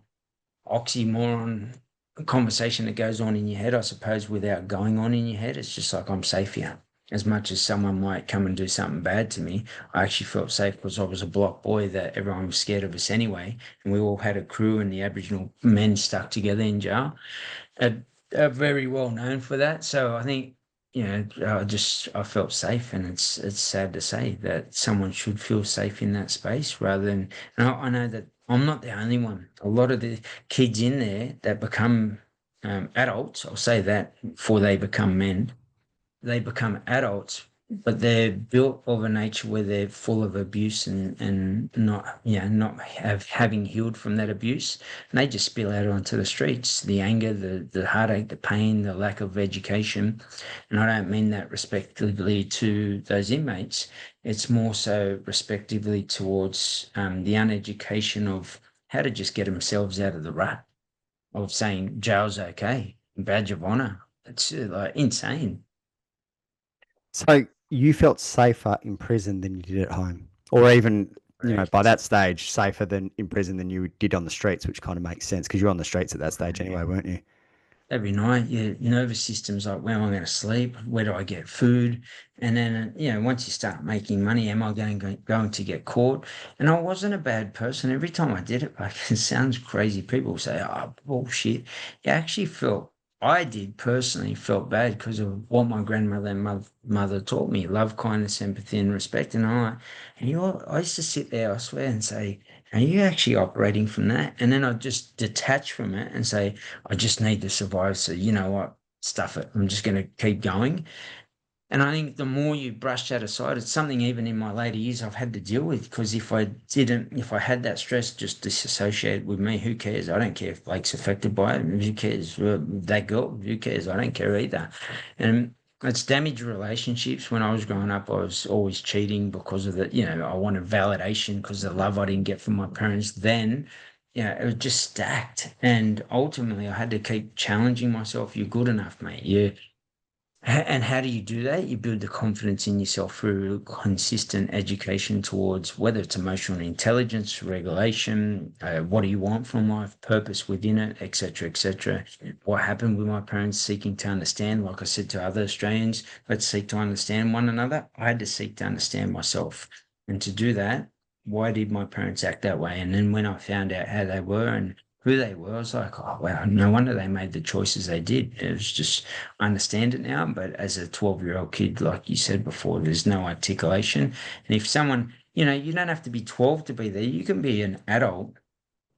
oxymoron conversation that goes on in your head, I suppose, without going on in your head. It's just like, I'm safe here. As much as someone might come and do something bad to me, I actually felt safe because I was a block boy that everyone was scared of us anyway. And we all had a crew, and the Aboriginal men stuck together in jail. very well known for that. So I think, I felt safe, and it's sad to say that someone should feel safe in that space rather than. And I know that I'm not the only one. A lot of the kids in there that become adults, I'll say that before they become men, they become adults, but they're built of a nature where they're full of abuse and not, not having healed from that abuse. And they just spill out onto the streets, the anger, the heartache, the pain, the lack of education. And I don't mean that respectively to those inmates. It's more so respectively towards the uneducation of how to just get themselves out of the rut of saying jail's okay, badge of honor. It's like insane. So you felt safer in prison than you did at home, or even, by that stage, safer than in prison than you did on the streets, which kind of makes sense because you're on the streets at that stage anyway, weren't you? Every night, your nervous system's like, where am I going to sleep? Where do I get food? And then, once you start making money, am I going to get caught? And I wasn't a bad person. Every time I did it, like it sounds crazy. People say, oh, bullshit. It actually I did personally felt bad because of what my grandmother and mother taught me: love, kindness, empathy, and respect. I used to sit there, I swear, and say, are you actually operating from that? And then I'd just detach from it and say, I just need to survive. So you know what? Stuff it. I'm just going to keep going. And I think the more you brush that aside, it's something even in my later years I've had to deal with, because if I had that stress just disassociated with me, who cares? I don't care if Blake's affected by it. Who cares? That girl, who cares? I don't care either. And it's damaged relationships. When I was growing up, I was always cheating because of the, I wanted validation because of the love I didn't get from my parents. Then, it was just stacked. And ultimately, I had to keep challenging myself. You're good enough, mate. And how do you do that? You build the confidence in yourself through consistent education towards whether it's emotional intelligence, regulation, what do you want from life, purpose within it, etc., etc. What happened with my parents seeking to understand, like I said to other Australians, let's seek to understand one another. I had to seek to understand myself. And to do that, why did my parents act that way? And then when I found out how they were and who they were, I was like, oh, wow, no wonder they made the choices they did. It was just, I understand it now, but as a 12-year-old kid, like you said before, there's no articulation. And if someone, you don't have to be 12 to be there. You can be an adult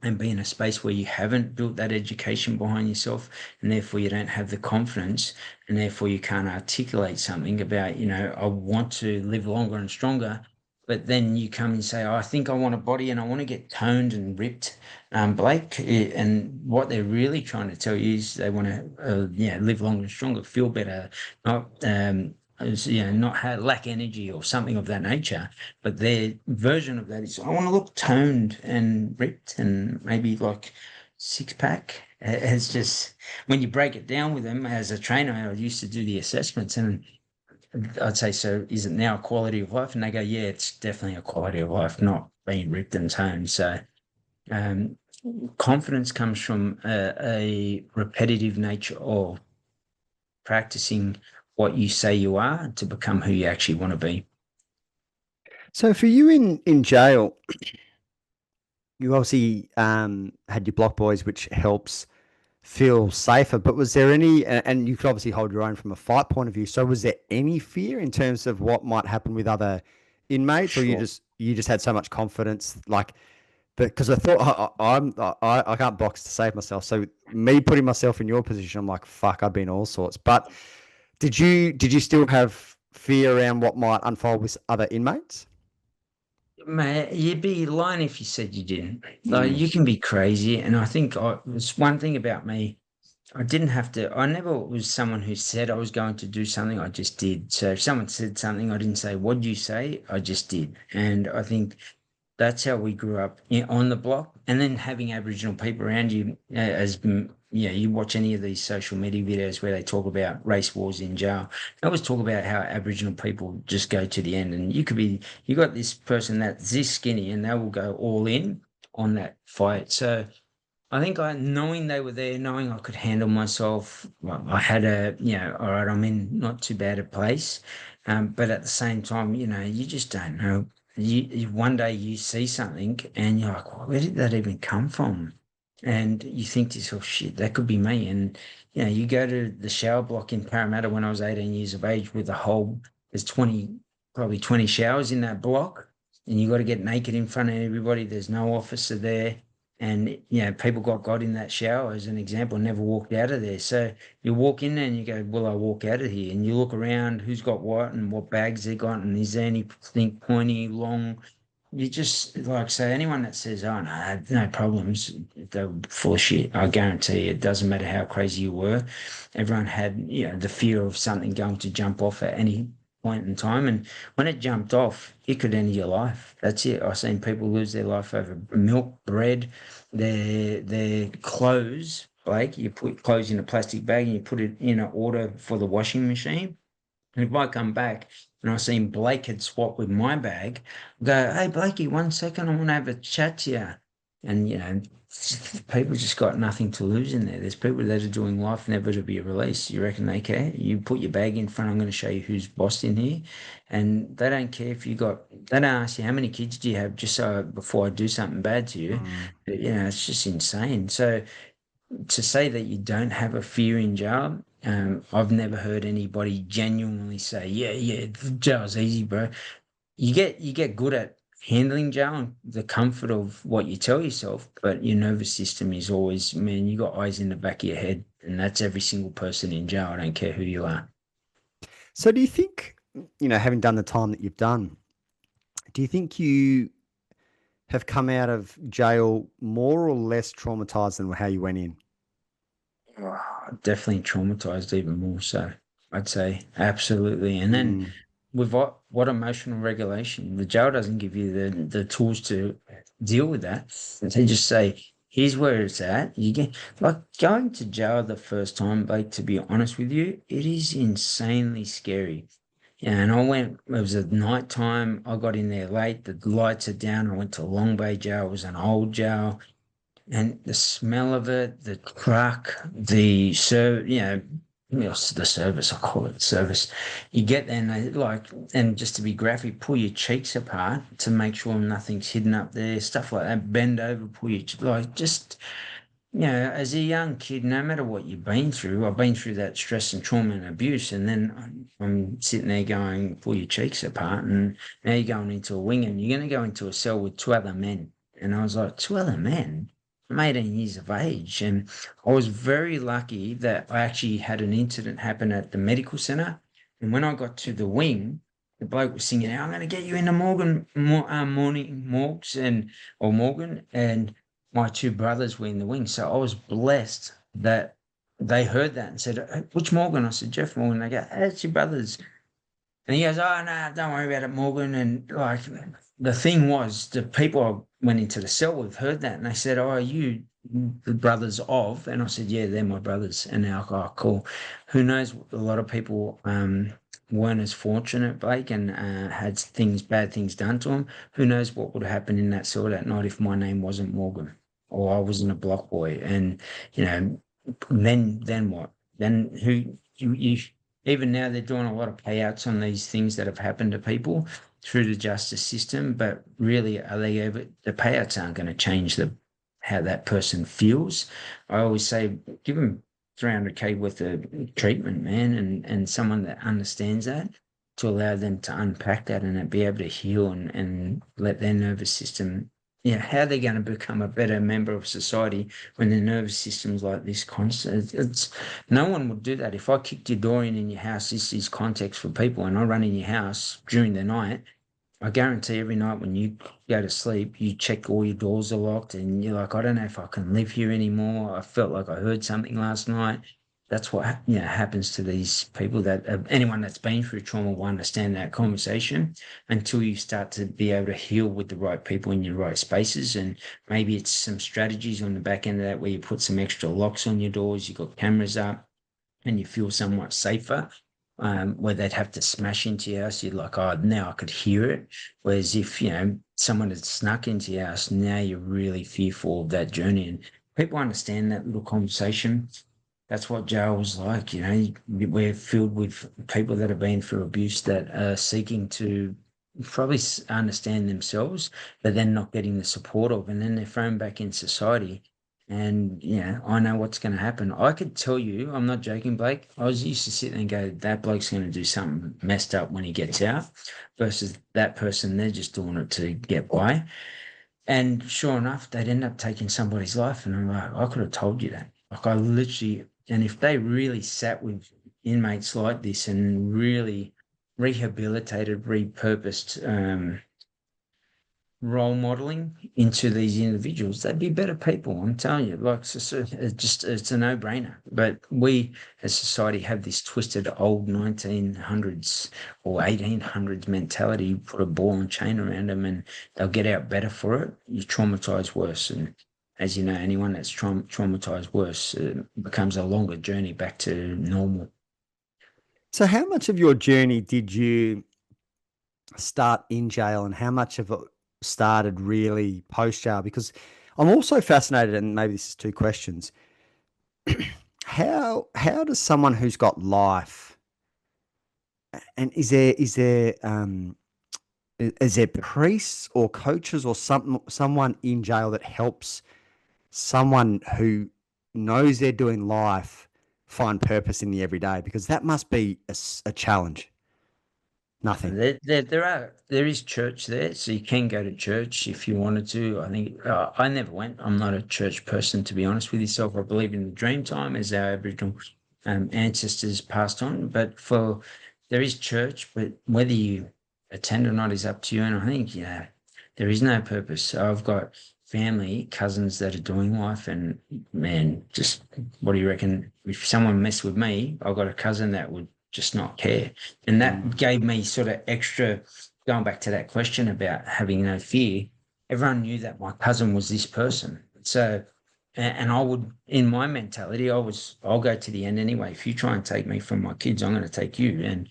and be in a space where you haven't built that education behind yourself, and therefore you don't have the confidence, and therefore you can't articulate something about, I want to live longer and stronger. But then you come and say, oh, I think I want a body and I want to get toned and ripped, Blake. And what they're really trying to tell you is they want to, live longer and stronger, feel better, not, not lack energy or something of that nature. But their version of that is, I want to look toned and ripped and maybe like six pack. It's just, when you break it down with them as a trainer, I used to do the assessments, and I'd say, so is it now a quality of life? And they go, yeah, it's definitely a quality of life, not being ripped and toned. So um, confidence comes from a repetitive nature of practicing what you say you are to become who you actually want to be. So for you in jail, you obviously had your block boys, which helps feel safer. But was there any, and you could obviously hold your own from a fight point of view. So was there any fear in terms of what might happen with other inmates, or Sure. you just had so much confidence, like? Because I thought I can't box to save myself. So me putting myself in your position, I'm like, fuck, I've been all sorts. But did you still have fear around what might unfold with other inmates? Mate, you'd be lying if you said you didn't. Like, you can be crazy, and I think it's one thing about me. I didn't have to. I never was someone who said I was going to do something. I just did. So if someone said something, I didn't say, "What'd you say?" I just did. And I think that's how we grew up on the block. And then having Aboriginal people around you, you watch any of these social media videos where they talk about race wars in jail. They always talk about how Aboriginal people just go to the end. And you got this person that's this skinny and they will go all in on that fight. So I think knowing they were there, knowing I could handle myself, well, I had all right, I'm in not too bad a place. But at the same time, you just don't know. One day you see something and you're like, where did that even come from? And you think to yourself, shit, that could be me. And, you go to the shower block in Parramatta when I was 18 years of age with there's 20, probably 20 showers in that block. And you got to get naked in front of everybody. There's no officer there. And, people got in that shower, as an example, never walked out of there. So you walk in there and you go, will I walk out of here? And you look around who's got what and what bags they got. And is there anything pointy, long? You just like say anyone that says, "Oh no, no problems," they're full of shit. I guarantee you, it doesn't matter how crazy you were. Everyone had, the fear of something going to jump off at any point in time, and when it jumped off, it could end your life. That's it. I've seen people lose their life over milk, bread, their clothes. Like you put clothes in a plastic bag and you put it in an order for the washing machine. And if I come back and I seen Blake had swapped with my bag, I go, hey, Blakey, 1 second, I want to have a chat to you. And, people just got nothing to lose in there. There's people that are doing life never to be released. You reckon they care? You put your bag in front, I'm going to show you who's boss in here. And they don't care if they don't ask you how many kids do you have just so before I do something bad to you. But, it's just insane. So, to say that you don't have a fear in jail, I've never heard anybody genuinely say, yeah, jail's easy, bro. You get good at handling jail and the comfort of what you tell yourself, but your nervous system is always, man, you got eyes in the back of your head, and that's every single person in jail. I don't care who you are. So do you think, having done the time that you've done, do you think you have come out of jail more or less traumatized than how you went in? Definitely traumatized even more so. I'd say absolutely. And then with what emotional regulation, the jail doesn't give you the tools to deal with that. They just say, here's where it's at. You get like going to jail the first time, like to be honest with you, it is insanely scary. Yeah, and it was at night time. I got in there late. The lights are down. I went to Long Bay Jail. It was an old jail. And the smell of it, the truck, the the service, I call it service. You get there and and just to be graphic, pull your cheeks apart to make sure nothing's hidden up there, stuff like that. Bend over, pull your, just, as a young kid, no matter what you've been through, I've been through that stress and trauma and abuse. And then I'm sitting there going, pull your cheeks apart. And now you're going into a wing and you're going to go into a cell with two other men. And I was like, two other men? I'm 18 years of age. And I was very lucky that I actually had an incident happen at the medical center. And when I got to the wing, the bloke was singing, I'm going to get you into morning morgues or Morgan. And my two brothers were in the wing. So I was blessed that they heard that and said, "Hey, which Morgan?" I said, Jeff Morgan. They go, hey, it's your brothers. And he goes, oh, no, don't worry about it, Morgan. And the thing was, the people I went into the cell with heard that and they said, oh, are you the brothers of? And I said, yeah, they're my brothers. And they're like, oh, cool. Who knows? A lot of people weren't as fortunate, Blake, and had bad things done to them. Who knows what would have happened in that cell that night if my name wasn't Morgan or I wasn't a block boy? And, then what? Then you even now they're doing a lot of payouts on these things that have happened to people through the justice system, but really the payouts aren't going to change how that person feels. I always say give them 300K worth of treatment, man, and someone that understands that to allow them to unpack that and be able to heal and let their nervous system, how they're going to become a better member of society when their nervous system's like this constant. No one would do that. If I kicked your door in your house, this is context for people, and I run in your house during the night, I guarantee every night when you go to sleep, you check all your doors are locked and you're like, I don't know if I can live here anymore. I felt like I heard something last night. That's what happens to these people that anyone that's been through trauma will understand that conversation until you start to be able to heal with the right people in your right spaces. And maybe it's some strategies on the back end of that where you put some extra locks on your doors, you got cameras up and you feel somewhat safer. Where they'd have to smash into your house, you're like, oh, now I could hear it. Whereas if, someone had snuck into your house, now you're really fearful of that journey. And people understand that little conversation. That's what jail was like, we're filled with people that have been through abuse that are seeking to probably understand themselves, but then not getting the support of, and then they're thrown back in society. And I know what's going to happen. I could tell you, I'm not joking, Blake. I was used to sit there and go, that bloke's going to do something messed up when he gets out, versus that person, they're just doing it to get by. And sure enough, they'd end up taking somebody's life. And I'm like, I could have told you that. Like, I literally, and if they really sat with inmates like this and really rehabilitated, repurposed, role modeling into these individuals, they'd be better people. I'm telling you, like, it's a no-brainer. But we as society have this twisted old 1900s or 1800s mentality. Put a ball and chain around them and they'll get out better for it. You traumatize worse. And as you know, anyone that's traumatized worse becomes a longer journey back to normal. So how much of your journey did you start in jail and how much of it started really post jail? Because I'm also fascinated, and maybe this is two questions. How does someone who's got life, and is there priests or coaches or someone in jail that helps someone who knows they're doing life find purpose in the everyday? Because that must be a challenge. Nothing. There is church there, so you can go to church if you wanted to. I think I never went. I'm not a church person, to be honest with yourself. I believe in the dream time as our Aboriginal ancestors passed on. But there is church, but whether you attend or not is up to you. And I think there is no purpose. I've got family, cousins that are doing life, and man, just what do you reckon? If someone messed with me, I've got a cousin that would just not care. And that gave me sort of extra, going back to that question about having no fear. Everyone knew that my cousin was this person. So, and I would, in my mentality, I'll go to the end anyway. If you try and take me from my kids, I'm going to take you. And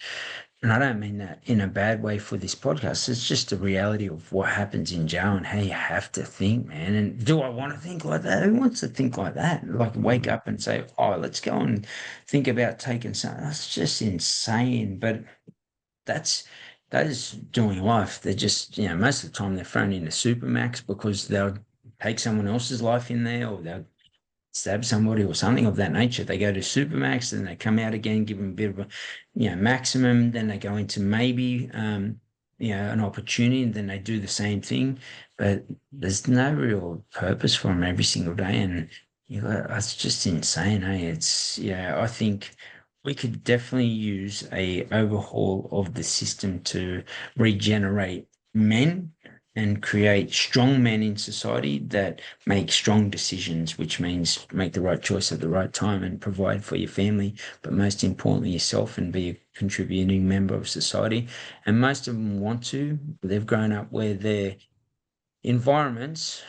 I don't mean that in a bad way for this podcast. It's just the reality of what happens in jail and how you have to think, man. And do I want to think like that? Who wants to think like that? Like wake up and say, oh, let's go and think about taking something. That's just insane. But that is doing life. They're just, most of the time they're thrown into Supermax because they'll take someone else's life in there, or they'll stab somebody or something of that nature. They go to Supermax, then they come out again, give them a bit of a, maximum, then they go into maybe, an opportunity, and then they do the same thing. But there's no real purpose for them every single day. And it's just insane, I think we could definitely use a overhaul of the system to regenerate men and create strong men in society that make strong decisions, which means make the right choice at the right time and provide for your family, but most importantly yourself, and be a contributing member of society. And most of them want to. They've grown up where their environments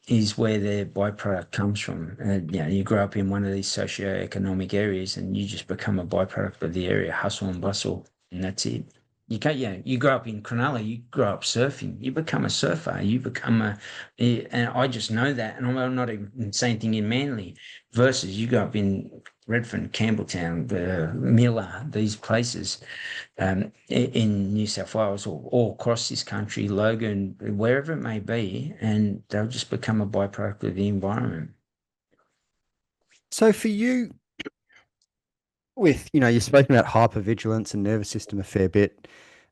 is where their byproduct comes from. You grow up in one of these socioeconomic areas and you just become a byproduct of the area, hustle and bustle, and that's it. You can't, you grow up in Cronulla, you grow up surfing, you become a surfer, and I just know that, and I'm not even saying anything in Manly, versus you grow up in Redfern, Campbelltown, Miller, these places, in New South Wales or across this country, Logan, wherever it may be, and they'll just become a byproduct of the environment. So for you, you've spoken about hypervigilance and nervous system a fair bit.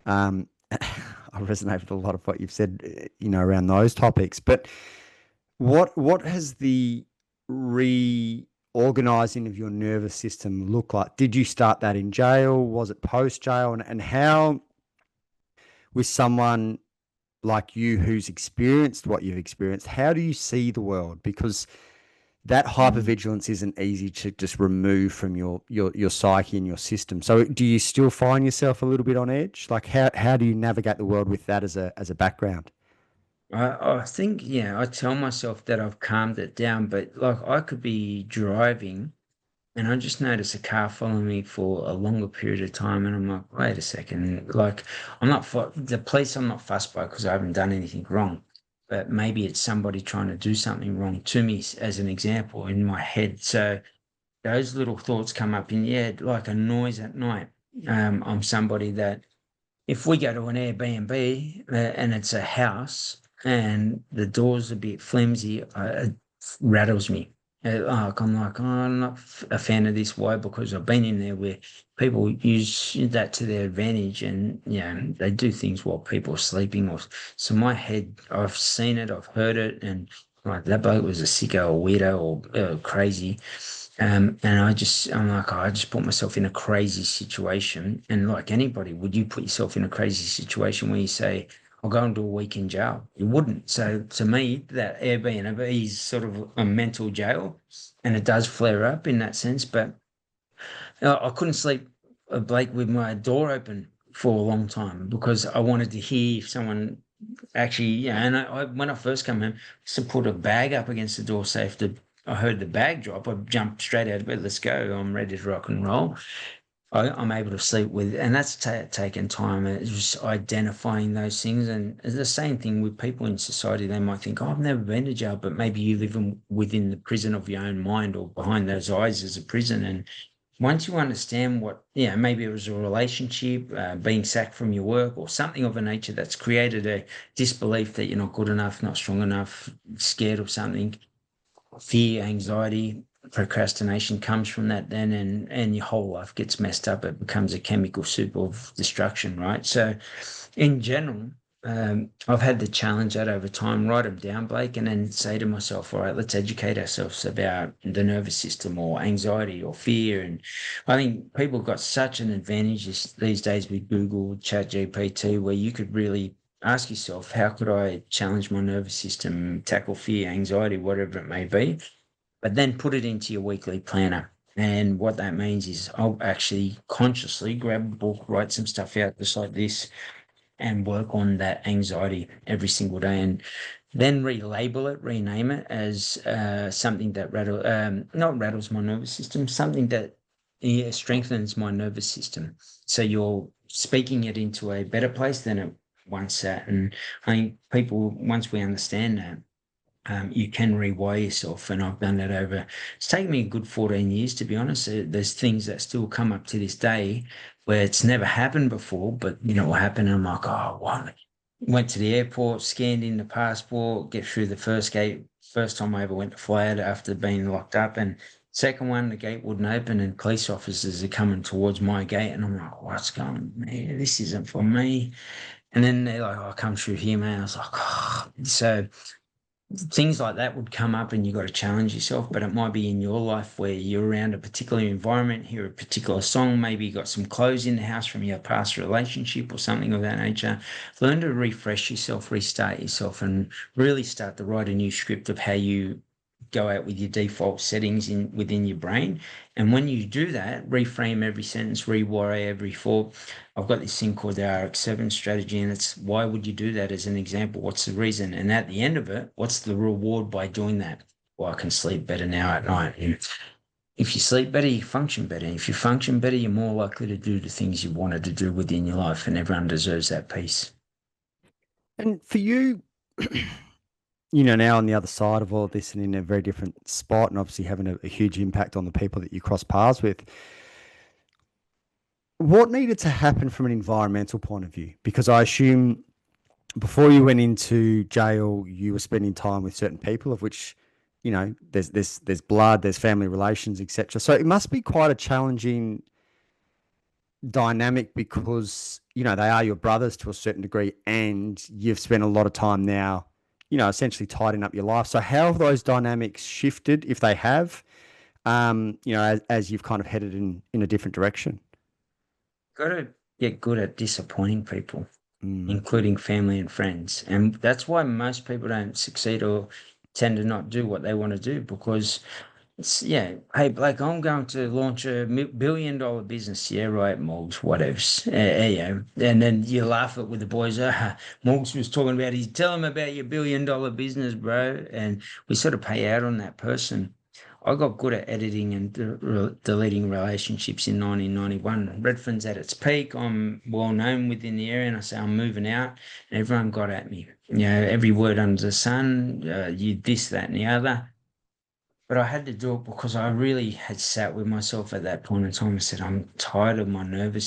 I resonate with a lot of what you've said, around those topics. But what has the reorganizing of your nervous system look like? Did you start that in jail? Was it post jail? And how, with someone like you who's experienced what you've experienced, how do you see the world? Because that hypervigilance isn't easy to just remove from your psyche and your system. So do you still find yourself a little bit on edge? Like how do you navigate the world with that as a background? I think, I tell myself that I've calmed it down, but like I could be driving and I just notice a car following me for a longer period of time, and I'm like, wait a second, like the police I'm not fussed by because I haven't done anything wrong, but maybe it's somebody trying to do something wrong to me, as an example, in my head. So those little thoughts come up in, like a noise at night. I'm somebody that if we go to an Airbnb and it's a house and the door's a bit flimsy, rattles me. I'm not a fan of this. Why? Because I've been in there where people use that to their advantage, and they do things while people are sleeping. Or so my head, I've seen it, I've heard it, and like that bloke was a sicko or weirdo or crazy. And I'm like, I just put myself in a crazy situation. And like anybody, would you put yourself in a crazy situation where you say, I'll go and do a week in jail? You wouldn't. So to me, that Airbnb is sort of a mental jail, and it does flare up in that sense. But I couldn't sleep, Blake, with my door open for a long time because I wanted to hear if someone actually, and when I first came home, I used to put a bag up against the door, so if I heard the bag drop, I jumped straight out of bed. Let's go! I'm ready to rock and roll. I'm able to sleep with, and that's taken time. It's just identifying those things, and it's the same thing with people in society. They might think, "Oh, I've never been to jail," but maybe you live within the prison of your own mind, or behind those eyes is a prison, and once you understand what, maybe it was a relationship, being sacked from your work or something of a nature that's created a disbelief that you're not good enough, not strong enough, scared of something, fear, anxiety, procrastination comes from that then, and your whole life gets messed up. It becomes a chemical soup of destruction, right? So in general, I've had to challenge that over time, write them down, Blake, and then say to myself, all right, let's educate ourselves about the nervous system or anxiety or fear. And I think people got such an advantage these days with Google, ChatGPT, where you could really ask yourself, how could I challenge my nervous system, tackle fear, anxiety, whatever it may be, but then put it into your weekly planner. And what that means is I'll actually consciously grab a book, write some stuff out just like this, and work on that anxiety every single day, and then relabel it, rename it as something that not rattles my nervous system, something that strengthens my nervous system. So you're speaking it into a better place than it once sat. And I think people, once we understand that, you can rewire yourself. And I've done that over, it's taken me a good 14 years, to be honest. There's things that still come up to this day where it's never happened before, but what happened? And I'm like, oh, what? Went to the airport, scanned in the passport, get through the first gate. First time I ever went to fly out after being locked up. And second one, the gate wouldn't open and police officers are coming towards my gate. And I'm like, what's going on, man? This isn't for me. And then they're like, oh, come through here, man. I was like, oh. So things like that would come up and you got to challenge yourself, but it might be in your life where you're around a particular environment, hear a particular song, maybe you got some clothes in the house from your past relationship or something of that nature. Learn to refresh yourself, restart yourself, and really start to write a new script of how you go out with your default settings within your brain. And when you do that, reframe every sentence, rewire every thought. I've got this thing called the RX7 strategy, and it's why would you do that as an example? What's the reason? And at the end of it, what's the reward by doing that? Well, I can sleep better now at night. And if you sleep better, you function better. If you function better, you're more likely to do the things you wanted to do within your life, and everyone deserves that peace. And for you, now on the other side of all of this and in a very different spot, and obviously having a huge impact on the people that you cross paths with, what needed to happen from an environmental point of view? Because I assume before you went into jail, you were spending time with certain people, of which, there's blood, there's family relations, etc. So it must be quite a challenging dynamic because they are your brothers to a certain degree, and you've spent a lot of time now, essentially tidying up your life. So how have those dynamics shifted, if they have, as you've kind of headed in a different direction? Got to get good at disappointing people, including family and friends. And that's why most people don't succeed or tend to not do what they want to do, because hey, Blake, I'm going to launch a billion-dollar business. Yeah, right, Morgs, whatevs. And then you laugh at with the boys. Morgs was talking about, tell him about your billion-dollar business, bro. And we sort of pay out on that person. I got good at editing and deleting relationships in 1991. Redfern's at its peak. I'm well known within the area, and I say I'm moving out, and everyone got at me. Every word under the sun, you this, that, and the other. But I had to do it because I really had sat with myself at that point in time and said, I'm tired of my nervous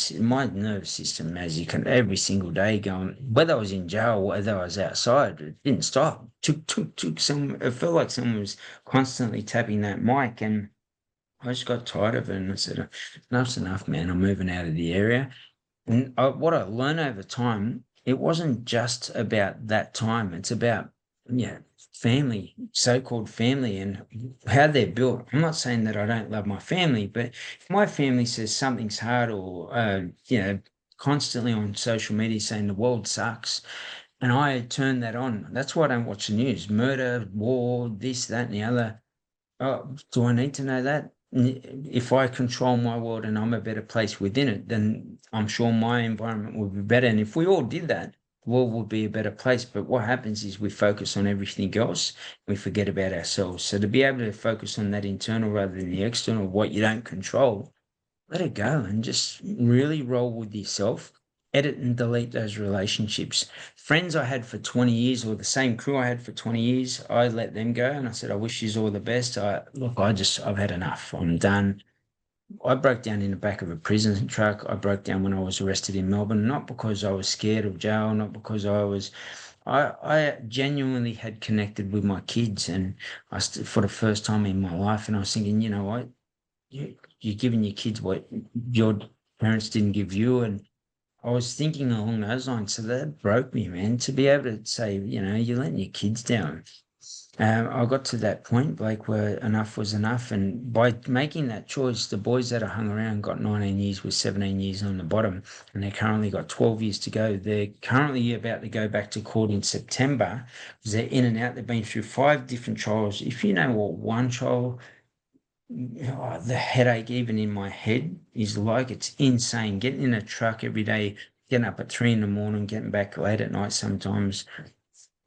system, as you can every single day going, whether I was in jail, whether I was outside, it didn't stop. It felt like someone was constantly tapping that mic, and I just got tired of it. And I said, enough's enough, man. I'm moving out of the area. And what I learned over time, it wasn't just about that time. It's about, yeah, family, so-called family, and how they're built. I'm not saying that I don't love my family, but if my family says something's hard, or, constantly on social media saying the world sucks, and I turn that on, that's why I don't watch the news. Murder, war, this, that, and the other. Oh, do I need to know that? If I control my world and I'm a better place within it, then I'm sure my environment will be better. And if we all did that, the world would be a better place. But what happens is we focus on everything else, we forget about ourselves. So to be able to focus on that internal rather than the external, what you don't control, let it go and just really roll with yourself. Edit and delete those relationships. Friends I had for 20 years, or the same crew I had for 20 years, I let them go and I said, I wish you all the best. I've had enough. I'm done. I broke down in the back of a prison truck. I broke down when I was arrested in Melbourne, not because I was scared of jail, not because I genuinely had connected with my kids, and for the first time in my life, and I was thinking, you know what, you're giving your kids what your parents didn't give you. And I was thinking along those lines. So that broke me, man, to be able to say, you're letting your kids down. I got to that point, Blake, where enough was enough. And by making that choice, the boys that I hung around got 19 years with 17 years on the bottom, and they currently got 12 years to go. They're currently about to go back to court in September because they're in and out. They've been through 5 different trials. If you know what one trial, the headache even in my head is like, it's insane. Getting in a truck every day, getting up at 3 in the morning, getting back late at night sometimes,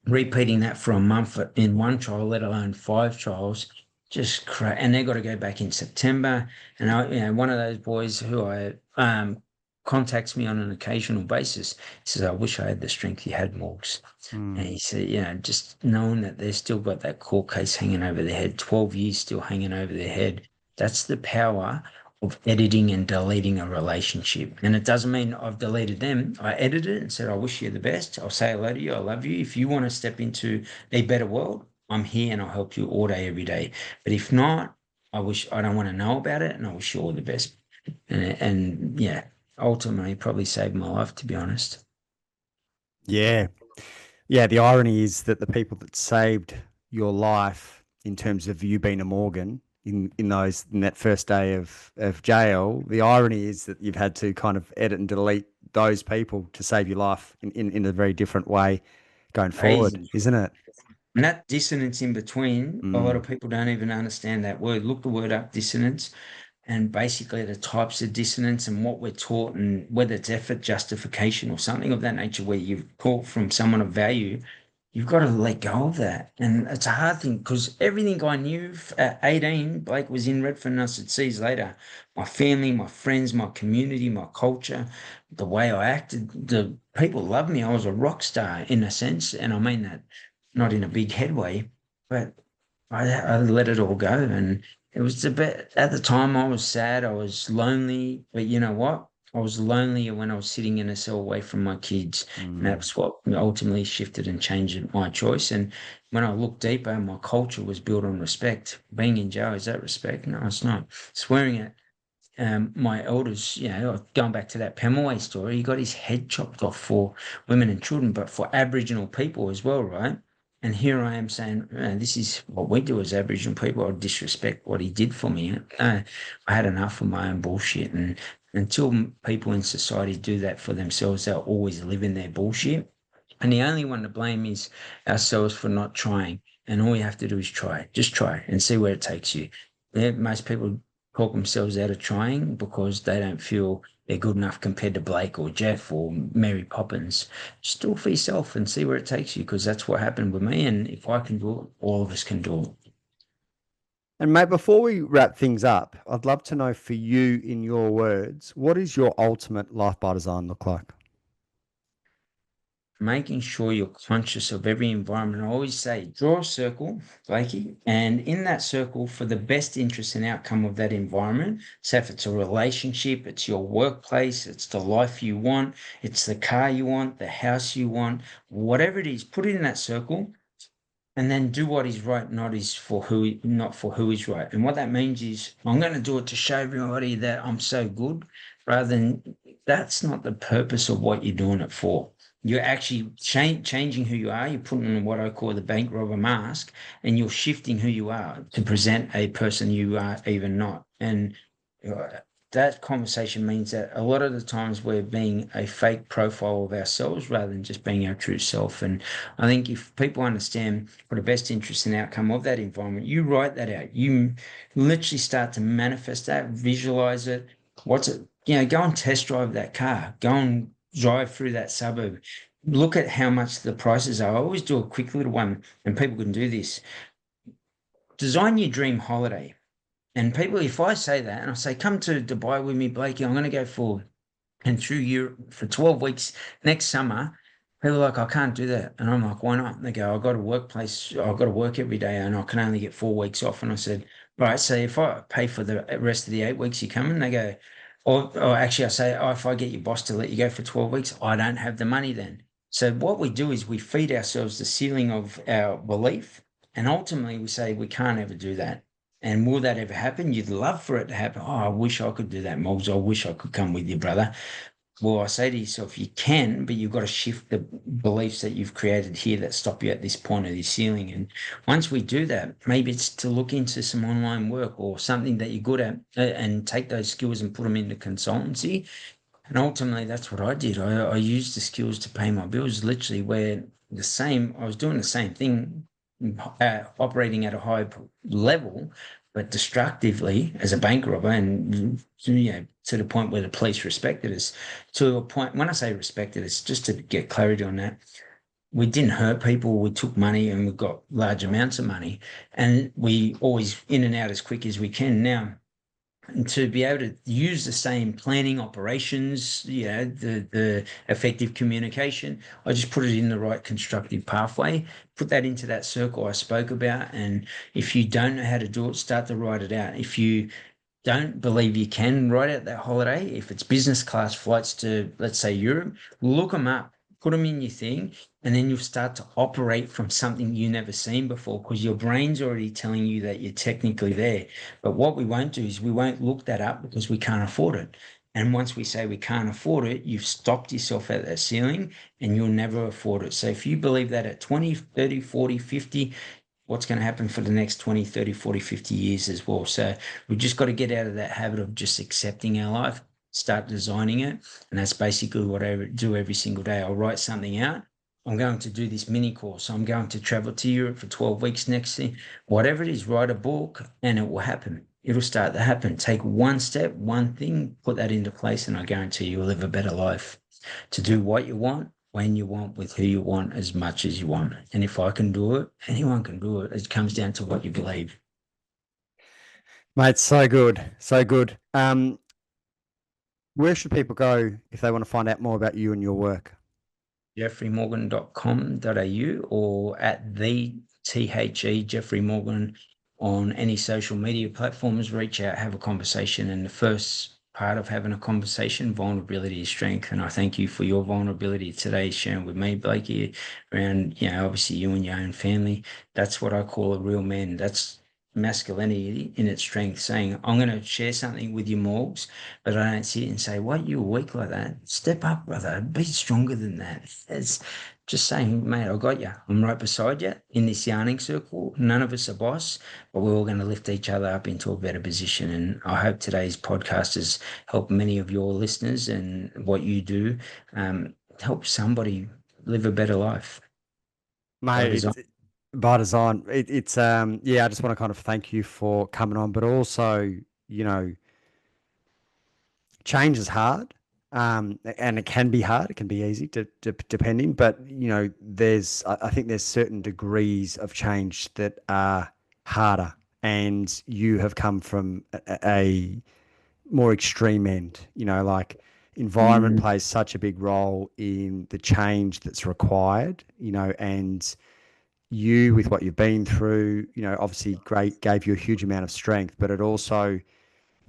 repeating that for a month in one trial, let alone 5 trials, just and they got to go back in September. And one of those boys who I contacts me on an occasional basis, he says, I wish I had the strength you had, Morgs. And he said, just knowing that they've still got that court case hanging over their head, 12 years still hanging over their head, that's the power of editing and deleting a relationship. And it doesn't mean I've deleted them. I edited it and said, I wish you the best. I'll say hello to you. I love you. If you want to step into a better world, I'm here and I'll help you all day, every day. But if not, I don't want to know about it, and I wish you all the best. And yeah, ultimately probably saved my life, to be honest. Yeah. Yeah. The irony is that the people that saved your life in terms of you being a Morgan in that first day of jail, the irony is that you've had to kind of edit and delete those people to save your life in a very different way going forward, Crazy. isn't it? And that dissonance in between, a lot of people don't even understand that word. Look the word up, dissonance, and basically the types of dissonance and what we're taught, and whether it's effort, justification, or something of that nature, where you've taught from someone of value, you've got to let go of that. And it's a hard thing because everything I knew at 18, Blake, was in Redfern, and I said, see you later. My family, my friends, my community, my culture, the way I acted, the people loved me. I was a rock star in a sense. And I mean that not in a big headway, but I let it all go. And it was a bit, at the time I was sad, I was lonely, but you know what? I was lonelier when I was sitting in a cell away from my kids. And that's what ultimately shifted and changed my choice. And when I looked deeper, my culture was built on respect. Being in jail, is that respect? No, it's not. Swearing at my elders, going back to that Pemaway story, he got his head chopped off for women and children, but for Aboriginal people as well, right? And here I am saying, this is what we do as Aboriginal people. I disrespect what he did for me. I had enough of my own bullshit. And until people in society do that for themselves, they'll always live in their bullshit. And the only one to blame is ourselves for not trying. And all you have to do is try. Just try and see where it takes you. Most people talk themselves out of trying because they don't feel they're good enough compared to Blake or Jeff or Mary Poppins. Just do it for yourself and see where it takes you, because that's what happened with me. And if I can do it, all of us can do it. And mate, before we wrap things up, I'd love to know for you, in your words, what does your ultimate life by design look like? making sure you're conscious of every environment. I always say, draw a circle, Blakey, and in that circle, for the best interest and outcome of that environment, so if it's a relationship, it's your workplace, it's the life you want, it's the car you want, the house you want, whatever it is, put it in that circle and then do what is right, not for who is right. And what that means is I'm going to do it to show everybody that I'm so good, rather than that's not the purpose of what you're doing it for. You're actually changing who you are. You're putting on what I call the bank robber mask, and you're shifting who you are to present a person you are even not. And uh, that conversation means that a lot of the times we're being a fake profile of ourselves rather than just being our true self. And I think if people understand for the best interest and outcome of that environment, you write that out. You literally start to manifest that, visualize it. What's it? Go and test drive that car. Go and drive through that suburb. Look at how much the prices are. I always do a quick little one, and people can do this. Design your dream holiday. And people, if I say that and I say, come to Dubai with me, Blakey, I'm going to go through Europe for 12 weeks next summer. People are like, I can't do that. And I'm like, why not? And they go, I've got a workplace, I've got to work every day and I can only get 4 weeks off. And I said, right, so if I pay for the rest of the 8 weeks you come in, they go, or actually I say, oh, if I get your boss to let you go for 12 weeks, I don't have the money then. So what we do is we feed ourselves the ceiling of our belief. And ultimately we say, we can't ever do that. And will that ever happen? You'd love for it to happen. Oh, I wish I could do that, Mogs. I wish I could come with you, brother. Well, I say to yourself, you can, but you've got to shift the beliefs that you've created here that stop you at this point of the ceiling. And once we do that, maybe it's to look into some online work or something that you're good at and take those skills and put them into consultancy. And ultimately, that's what I did. I used the skills to pay my bills, literally, where I was doing the same thing, operating at a high level, but destructively as a bank robber, and to the point where the police respected us. To a point, when I say respected us, just to get clarity on that, we didn't hurt people. We took money and we got large amounts of money, and we always in and out as quick as we can. Now, and to be able to use the same planning operations, the effective communication, I just put it in the right constructive pathway, put that into that circle I spoke about. And if you don't know how to do it, start to write it out. If you don't believe you can write out that holiday, if it's business class flights to, let's say, Europe, look them up, put them in your thing, and then you'll start to operate from something you never seen before because your brain's already telling you that you're technically there. But what we won't do is we won't look that up because we can't afford it. And once we say we can't afford it, you've stopped yourself at that ceiling and you'll never afford it. So if you believe that at 20, 30, 40, 50, what's going to happen for the next 20, 30, 40, 50 years as well. So we've just got to get out of that habit of just accepting our life, start designing it. And that's basically what I do every single day. I'll write something out. I'm going to do this mini course. I'm going to travel to Europe for 12 weeks next thing. Whatever it is, write a book and it will happen. It'll start to happen. Take one step, one thing, put that into place, and I guarantee you'll live a better life. To do what you want, when you want, with who you want, as much as you want. And if I can do it, anyone can do it. It comes down to what you believe. Mate, so good. So good. Where should people go if they want to find out more about you and your work? jeffreymorgan.com.au or at the THE Jeffrey Morgan on any social media platforms. Reach out, have a conversation. And the first part of having a conversation, vulnerability is strength. And I thank you for your vulnerability today, sharing with me, Blakey, around, obviously you and your own family. That's what I call a real man. That's masculinity in its strength, saying, I'm going to share something with you, Morgs, but I don't sit and say, what, you're weak like that? Step up, brother. Be stronger than that. It's just saying, mate, I got you. I'm right beside you in this yarning circle. None of us are boss, but we're all going to lift each other up into a better position. And I hope today's podcast has helped many of your listeners and what you do help somebody live a better life. Mate, by design. It's I just want to kind of thank you for coming on, but also, change is hard. And it can be hard. It can be easy depending, but I think there's certain degrees of change that are harder, and you have come from a more extreme end. Like environment plays such a big role in the change that's required, and you, with what you've been through, obviously gave you a huge amount of strength, but it also,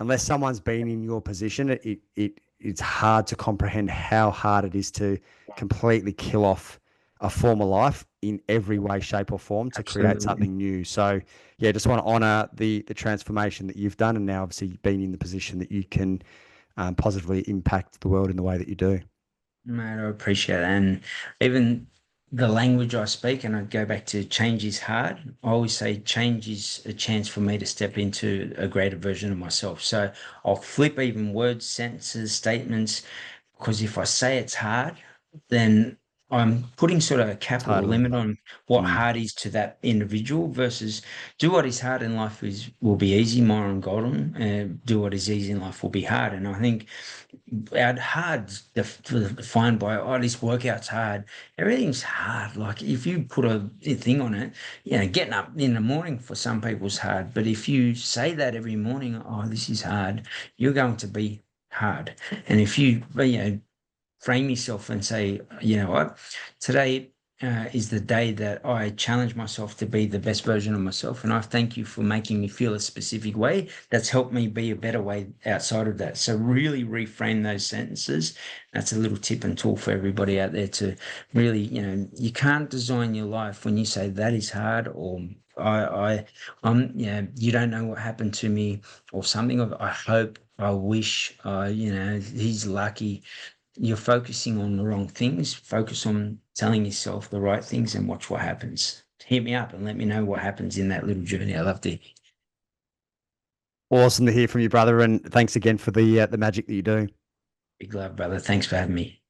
unless someone's been in your position, it's hard to comprehend how hard it is to completely kill off a former life in every way, shape, or form to create Absolutely. something new. So, yeah, just want to honor the transformation that you've done, and now obviously being in the position that you can positively impact the world in the way that you do. Mate, I appreciate that. And even the language I speak, and I go back to change is hard. I always say change is a chance for me to step into a greater version of myself. So I'll flip even words, sentences, statements, because if I say it's hard, then I'm putting sort of a cap or a Totally. limit on what Mm. hard is to that individual versus do what is hard in life will be easy, Myron Golden, and do what is easy in life will be hard. And I think our hard's defined by, oh, this workout's hard. Everything's hard. Like if you put a thing on it, getting up in the morning for some people's hard. But if you say that every morning, oh, this is hard, you're going to be hard. And if you, frame yourself and say, you know what, today is the day that I challenge myself to be the best version of myself. And I thank you for making me feel a specific way that's helped me be a better way outside of that. So really reframe those sentences. That's a little tip and tool for everybody out there to really, you can't design your life when you say that is hard or you don't know what happened to me or something of, I hope, I wish, he's lucky. You're focusing on the wrong things. Focus on telling yourself the right things and watch what happens. Hit me up and let me know what happens in that little journey. I love to. Awesome to hear from you, brother, and thanks again for the magic that you do. Big love, brother. Thanks for having me.